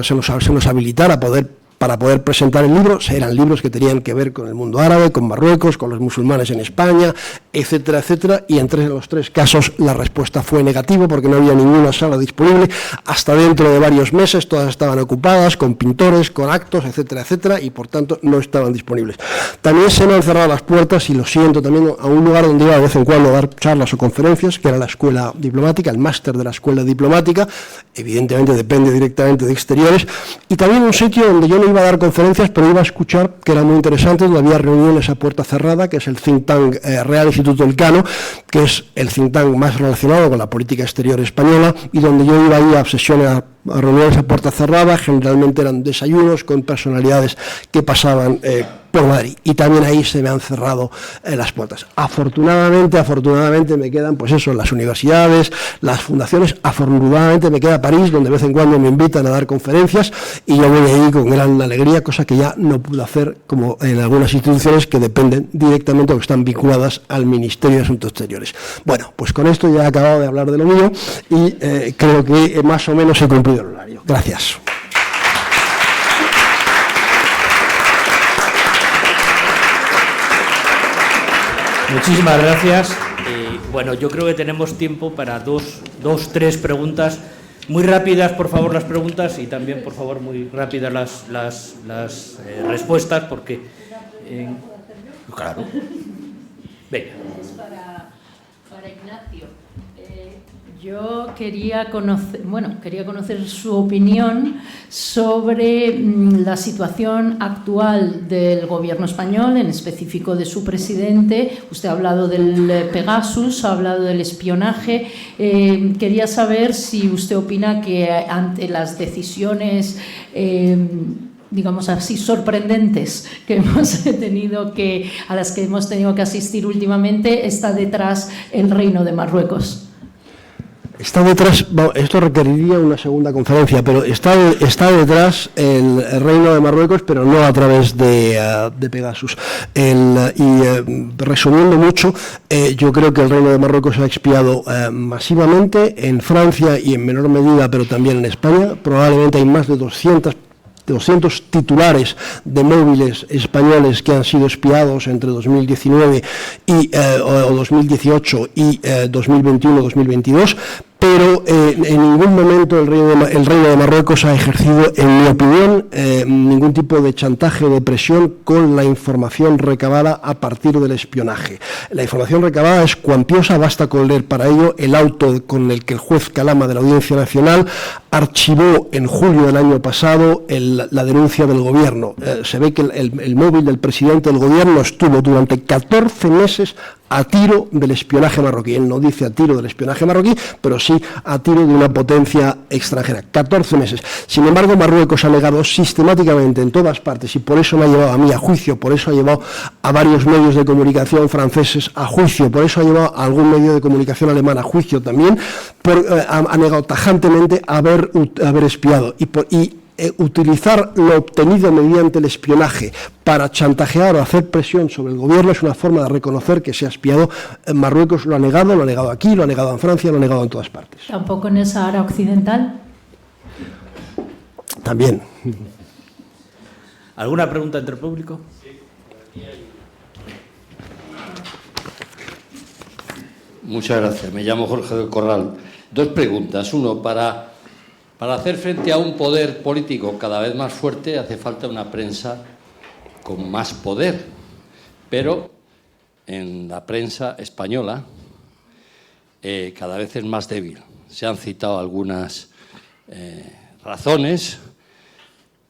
se nos habilitara para poder presentar el libro. Eran libros que tenían que ver con el mundo árabe, con Marruecos, con los musulmanes en España, etcétera, etcétera, y entre los tres casos la respuesta fue negativa porque no había ninguna sala disponible hasta dentro de varios meses. Todas estaban ocupadas con pintores, con actos, etcétera, etcétera, y por tanto no estaban disponibles. También se me han cerrado las puertas, y lo siento, también a un lugar donde iba de vez en cuando a dar charlas o conferencias, que era la Escuela Diplomática, el máster de la Escuela Diplomática. Evidentemente depende directamente de Exteriores, y también un sitio donde yo no iba a dar conferencias, pero iba a escuchar, que era muy interesante, donde había reuniones a puerta cerrada, que es el think tank Real Instituto Elcano, que es el think tank más relacionado con la política exterior española, y donde yo iba ahí a sesiones, a reuniones a puerta cerrada. Generalmente eran desayunos con personalidades que pasaban por Madrid, y también ahí se me han cerrado las puertas. Afortunadamente me quedan, pues eso, las universidades, las fundaciones. Afortunadamente me queda París, donde de vez en cuando me invitan a dar conferencias, y yo voy ahí con gran alegría, cosa que ya no pude hacer como en algunas instituciones que dependen directamente o que están vinculadas al Ministerio de Asuntos Exteriores. Bueno, pues con esto ya he acabado de hablar de lo mío, y creo que más o menos he cumplido el horario. Gracias. Muchísimas gracias. Bueno, yo creo que tenemos tiempo para tres preguntas. Muy rápidas, por favor, las preguntas, y también, por favor, muy rápidas las respuestas, porque... claro. Venga. Para Ignacio. Yo quería conocer su opinión sobre la situación actual del Gobierno español, en específico de su presidente. Usted ha hablado del Pegasus, ha hablado del espionaje. Quería saber si usted opina que ante las decisiones digamos así, sorprendentes que a las que hemos tenido que asistir últimamente, está detrás el Reino de Marruecos. Está detrás, esto requeriría una segunda conferencia, pero está detrás el Reino de Marruecos, pero no a través de Pegasus. Resumiendo mucho, yo creo que el Reino de Marruecos ha expiado masivamente en Francia y en menor medida, pero también en España. Probablemente hay más de 200 titulares de móviles españoles que han sido espiados entre 2019 o 2018 y 2021-2022, pero en ningún momento el Reino de Marruecos ha ejercido, en mi opinión, ningún tipo de chantaje o de presión con la información recabada a partir del espionaje. La información recabada es cuantiosa, basta con leer para ello el auto con el que el juez Calama de la Audiencia Nacional archivó en julio del año pasado la denuncia del gobierno. Se ve que el móvil del presidente del gobierno estuvo durante 14 meses a tiro del espionaje marroquí. Él no dice a tiro del espionaje marroquí, pero sí a tiro de una potencia extranjera. 14 meses. Sin embargo, Marruecos ha negado sistemáticamente en todas partes, y por eso me ha llevado a mí a juicio, por eso ha llevado a varios medios de comunicación franceses a juicio, por eso ha llevado a algún medio de comunicación alemán a juicio también, ha negado tajantemente haber espiado y utilizar lo obtenido mediante el espionaje para chantajear o hacer presión sobre el gobierno es una forma de reconocer que se ha espiado. Marruecos lo ha negado aquí, lo ha negado en Francia, lo ha negado en todas partes. ¿Tampoco en el Sahara Occidental? También. ¿Alguna pregunta entre el público? Muchas gracias. Me llamo Jorge del Corral. Dos preguntas. Uno, para hacer frente a un poder político cada vez más fuerte hace falta una prensa con más poder, pero en la prensa española cada vez es más débil. Se han citado algunas razones,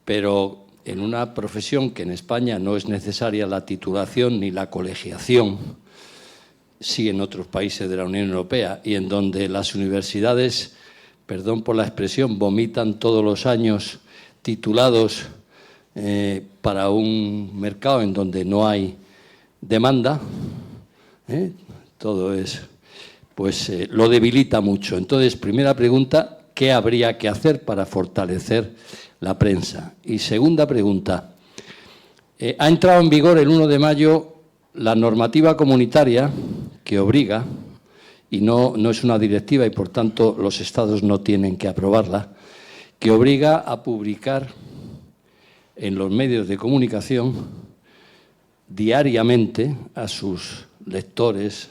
pero en una profesión que en España no es necesaria la titulación ni la colegiación, sí en otros países de la Unión Europea, y en donde las universidades, perdón por la expresión, vomitan todos los años titulados para un mercado en donde no hay demanda, todo es, pues lo debilita mucho. Entonces, primera pregunta, ¿qué habría que hacer para fortalecer la prensa? Y segunda pregunta, ha entrado en vigor el 1 de mayo la normativa comunitaria que obliga, y no es una directiva y por tanto los estados no tienen que aprobarla, que obliga a publicar en los medios de comunicación diariamente a sus lectores,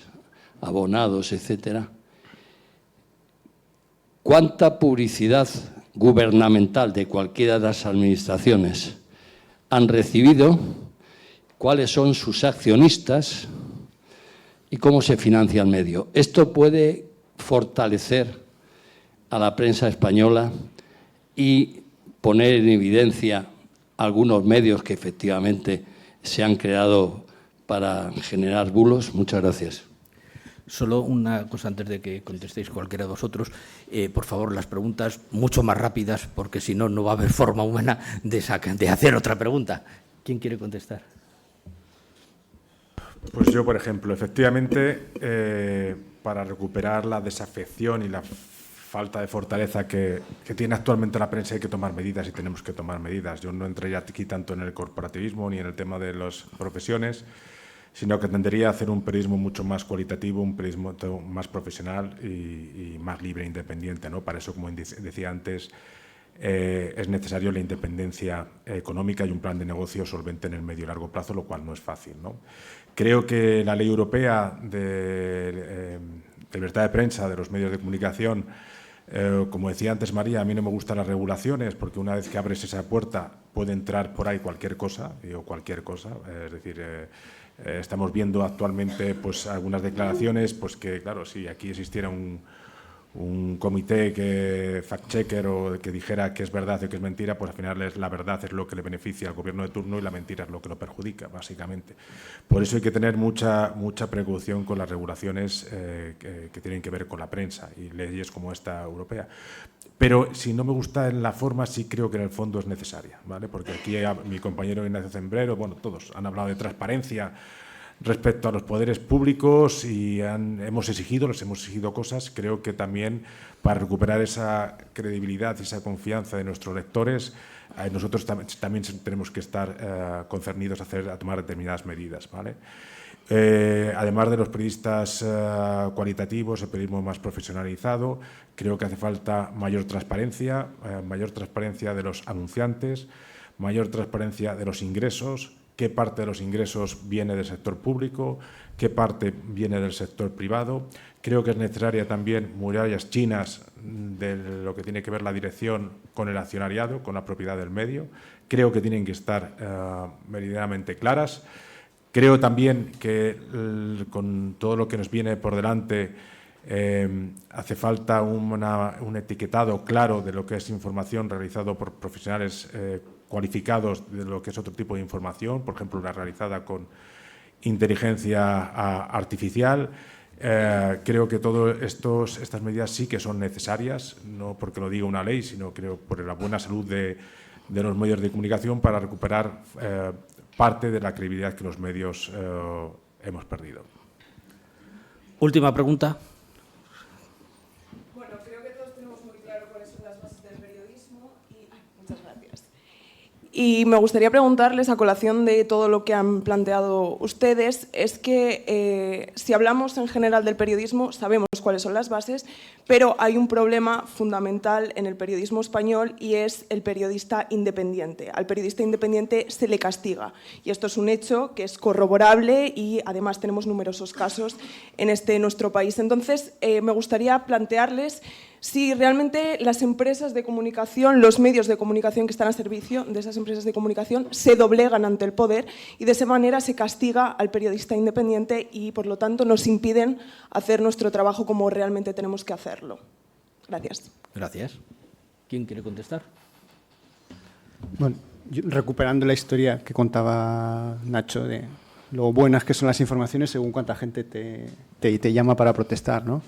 abonados, etcétera, cuánta publicidad gubernamental de cualquiera de las administraciones han recibido, cuáles son sus accionistas y cómo se financia el medio. Esto puede fortalecer a la prensa española y poner en evidencia algunos medios que efectivamente se han creado para generar bulos. Muchas gracias. Solo una cosa antes de que contestéis cualquiera de vosotros. Por favor, las preguntas mucho más rápidas, porque si no, no va a haber forma humana de hacer otra pregunta. ¿Quién quiere contestar? Pues yo, por ejemplo, efectivamente, para recuperar la desafección y la falta de fortaleza que tiene actualmente la prensa hay que tomar medidas y tenemos que tomar medidas. Yo no entraría aquí tanto en el corporativismo ni en el tema de las profesiones, sino que tendería a hacer un periodismo mucho más cualitativo, un periodismo más profesional y más libre e independiente, ¿no? Para eso, como decía antes, es necesario la independencia económica y un plan de negocio solvente en el medio y largo plazo, lo cual no es fácil, ¿no? Creo que la Ley Europea de libertad de prensa, de los medios de comunicación, como decía antes María, a mí no me gustan las regulaciones porque una vez que abres esa puerta puede entrar por ahí cualquier cosa, es decir, estamos viendo actualmente pues algunas declaraciones pues que, claro, si aquí existiera un comité que fact-checker o que dijera que es verdad o que es mentira, pues al final la verdad es lo que le beneficia al gobierno de turno y la mentira es lo que lo perjudica, básicamente. Por eso hay que tener mucha precaución con las regulaciones que tienen que ver con la prensa y leyes como esta europea. Pero si no me gusta en la forma, sí creo que en el fondo es necesaria, ¿vale? Porque aquí mi compañero Ignacio Zembrero, bueno, todos han hablado de transparencia, Respecto a los poderes públicos, y les hemos exigido cosas, creo que también para recuperar esa credibilidad y esa confianza de nuestros lectores, nosotros también tenemos que estar concernidos a tomar determinadas medidas, ¿vale? Además de los periodistas cualitativos, el periodismo más profesionalizado, creo que hace falta mayor transparencia de los anunciantes, mayor transparencia de los ingresos, qué parte de los ingresos viene del sector público, qué parte viene del sector privado. Creo que es necesaria también murallas chinas de lo que tiene que ver la dirección con el accionariado, con la propiedad del medio. Creo que tienen que estar meridianamente claras. Creo también que con todo lo que nos viene por delante hace falta un etiquetado claro de lo que es información realizado por profesionales cualificados de lo que es otro tipo de información, por ejemplo, la realizada con inteligencia artificial. Creo que todas estas medidas sí que son necesarias, no porque lo diga una ley, sino creo por la buena salud de los medios de comunicación para recuperar parte de la credibilidad que los medios hemos perdido. Última pregunta. Bueno, creo que todos tenemos muy claro cuáles son las bases del periodismo muchas gracias. Y me gustaría preguntarles, a colación de todo lo que han planteado ustedes, es que si hablamos en general del periodismo, sabemos cuáles son las bases, pero hay un problema fundamental en el periodismo español y es el periodista independiente. Al periodista independiente se le castiga y esto es un hecho que es corroborable y además tenemos numerosos casos en nuestro país. Entonces, me gustaría plantearles si realmente las empresas de comunicación, los medios de comunicación que están a servicio de esas empresas de comunicación se doblegan ante el poder y de esa manera se castiga al periodista independiente y, por lo tanto, nos impiden hacer nuestro trabajo como realmente tenemos que hacerlo. Gracias. Gracias. ¿Quién quiere contestar? Bueno, recuperando la historia que contaba Nacho de lo buenas que son las informaciones según cuánta gente te llama para protestar, ¿no?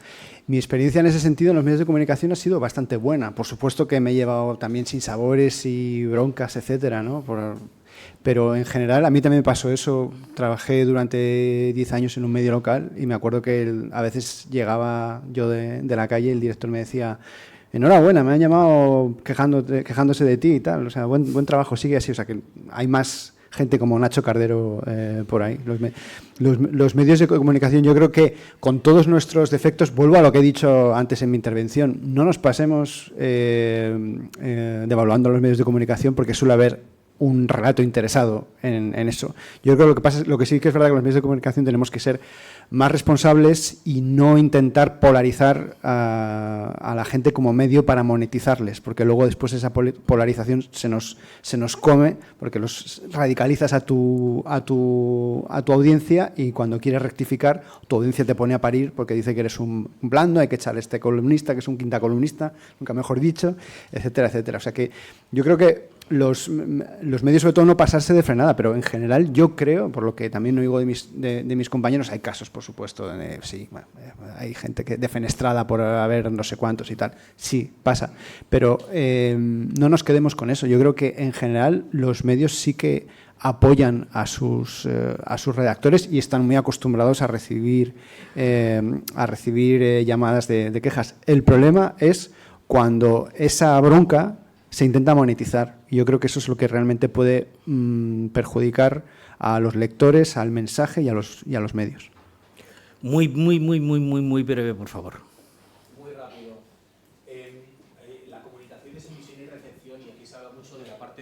Mi experiencia en ese sentido en los medios de comunicación ha sido bastante buena. Por supuesto que me he llevado también sinsabores y broncas, etcétera, ¿no? Pero en general a mí también me pasó eso. Trabajé durante 10 años en un medio local y me acuerdo que a veces llegaba yo de la calle y el director me decía: enhorabuena, me han llamado quejándose de ti y tal. O sea, buen trabajo, sigue así. O sea, que hay más gente como Nacho Cardero por ahí. Los medios de comunicación, yo creo que con todos nuestros defectos, vuelvo a lo que he dicho antes en mi intervención, no nos pasemos devaluando los medios de comunicación porque suele haber un relato interesado en eso. Yo creo que lo que sí que es verdad que los medios de comunicación tenemos que ser más responsables y no intentar polarizar a la gente como medio para monetizarles, porque luego después esa polarización se nos come, porque los radicalizas a tu audiencia y cuando quieres rectificar, tu audiencia te pone a parir porque dice que eres un blando, hay que echar a este columnista, que es un quinta columnista, nunca mejor dicho, etcétera, etcétera. O sea que yo creo que los medios, sobre todo, no pasarse de frenada, pero en general yo creo, por lo que también oigo de mis compañeros, hay casos, por supuesto, sí, bueno, hay gente que defenestrada por haber no sé cuántos y tal, sí, pasa, pero no nos quedemos con eso. Yo creo que en general los medios sí que apoyan a sus redactores y están muy acostumbrados a recibir llamadas de quejas. El problema es cuando esa bronca se intenta monetizar. Y yo creo que eso es lo que realmente puede perjudicar a los lectores, al mensaje y a los medios. Muy breve, por favor. Muy rápido. La comunicación es emisión y recepción y aquí se habla mucho de la parte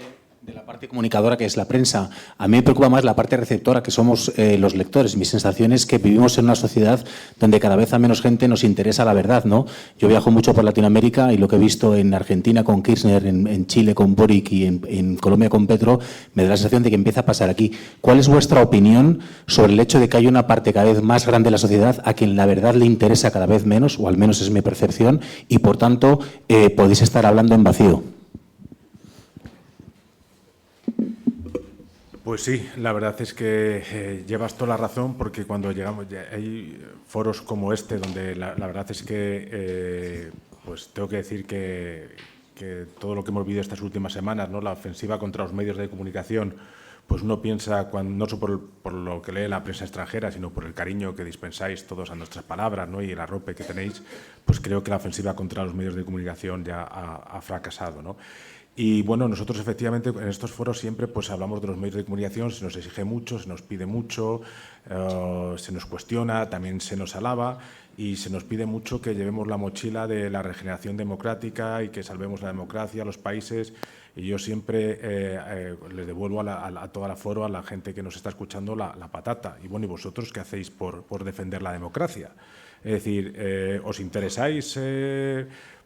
comunicadora, que es la prensa. A mí me preocupa más la parte receptora, que somos los lectores. Mi sensación es que vivimos en una sociedad donde cada vez a menos gente nos interesa la verdad, ¿no? Yo viajo mucho por Latinoamérica y lo que he visto en Argentina con Kirchner, en Chile con Boric y en Colombia con Petro, me da la sensación de que empieza a pasar aquí. ¿Cuál es vuestra opinión sobre el hecho de que hay una parte cada vez más grande de la sociedad a quien la verdad le interesa cada vez menos, o al menos es mi percepción, y por tanto podéis estar hablando en vacío? Pues sí, la verdad es que llevas toda la razón, porque cuando llegamos, hay foros como este donde la verdad es que pues tengo que decir que todo lo que hemos vivido estas últimas semanas, ¿no? La ofensiva contra los medios de comunicación pues uno piensa, no solo por lo que lee la prensa extranjera, sino por el cariño que dispensáis todos a nuestras palabras, ¿no? Y el arrope que tenéis, pues creo que la ofensiva contra los medios de comunicación ya ha fracasado, ¿no? Y bueno, nosotros efectivamente en estos foros siempre pues hablamos de los medios de comunicación, se nos exige mucho, se nos pide mucho, se nos cuestiona, también se nos alaba y se nos pide mucho que llevemos la mochila de la regeneración democrática y que salvemos la democracia a los países. Y yo siempre les devuelvo a todo el foro, a la gente que nos está escuchando, la patata. Y bueno, ¿y vosotros qué hacéis por defender la democracia? Es decir, ¿os interesáis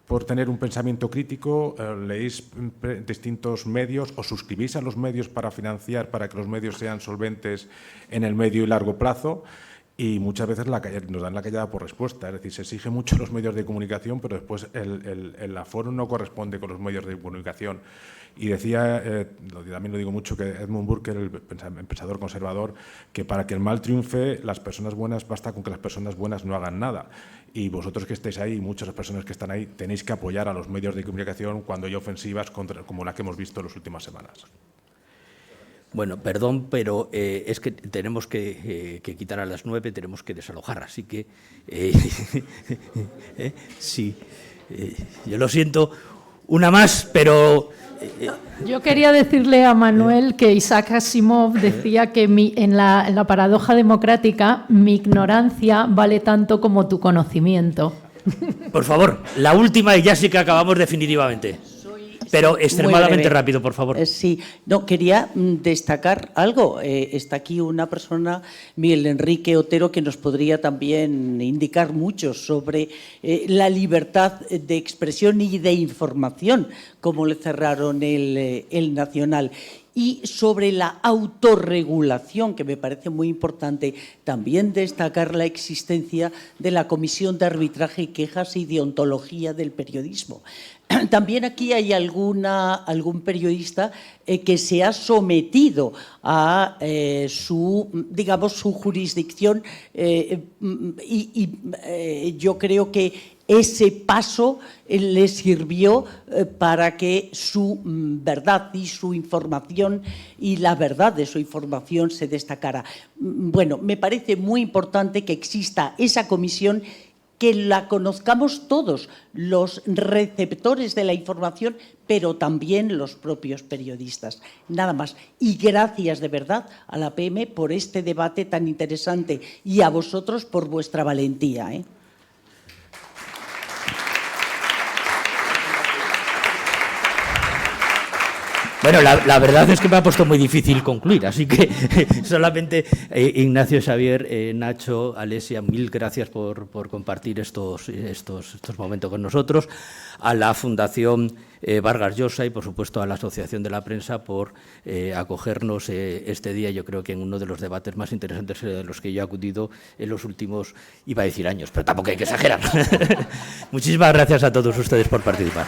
por tener un pensamiento crítico? ¿Leéis distintos medios? ¿Os suscribís a los medios para financiar, para que los medios sean solventes en el medio y largo plazo? Y muchas veces nos dan la callada por respuesta. Es decir, se exige mucho los medios de comunicación, pero después el aforo no corresponde con los medios de comunicación. Y decía, también lo digo mucho, que Edmund Burke, el pensador conservador, que para que el mal triunfe, las personas buenas, basta con que las personas buenas no hagan nada. Y vosotros que estáis ahí, y muchas personas que están ahí, tenéis que apoyar a los medios de comunicación cuando hay ofensivas como la que hemos visto en las últimas semanas. Bueno, perdón, pero es que tenemos que quitar a las 9, tenemos que desalojar, así que sí, yo lo siento, una más, pero... Yo quería decirle a Manuel que Isaac Asimov decía que en la paradoja democrática mi ignorancia vale tanto como tu conocimiento. Por favor, la última y ya sí que acabamos definitivamente. Pero extremadamente rápido, por favor. Sí, no, quería destacar algo. Está aquí una persona, Miguel Enrique Otero, que nos podría también indicar mucho sobre la libertad de expresión y de información, como le cerraron el Nacional. Y sobre la autorregulación, que me parece muy importante, también destacar la existencia de la Comisión de Arbitraje, Quejas y Deontología del Periodismo. También aquí hay algún periodista que se ha sometido a su jurisdicción y yo creo que ese paso le sirvió para que su verdad y su información y la verdad de su información se destacara. Bueno, me parece muy importante que exista esa comisión, que la conozcamos todos, los receptores de la información, pero también los propios periodistas. Nada más. Y gracias de verdad a la PM por este debate tan interesante y a vosotros por vuestra valentía, ¿eh? Bueno, la verdad es que me ha puesto muy difícil concluir, así que solamente Ignacio, Xavier, Nacho, Alesia, mil gracias por compartir estos momentos con nosotros, a la Fundación Vargas Llosa y, por supuesto, a la Asociación de la Prensa por acogernos este día. Yo creo que en uno de los debates más interesantes de los que yo he acudido en los últimos, iba a decir años, pero tampoco hay que exagerar. Muchísimas gracias a todos ustedes por participar.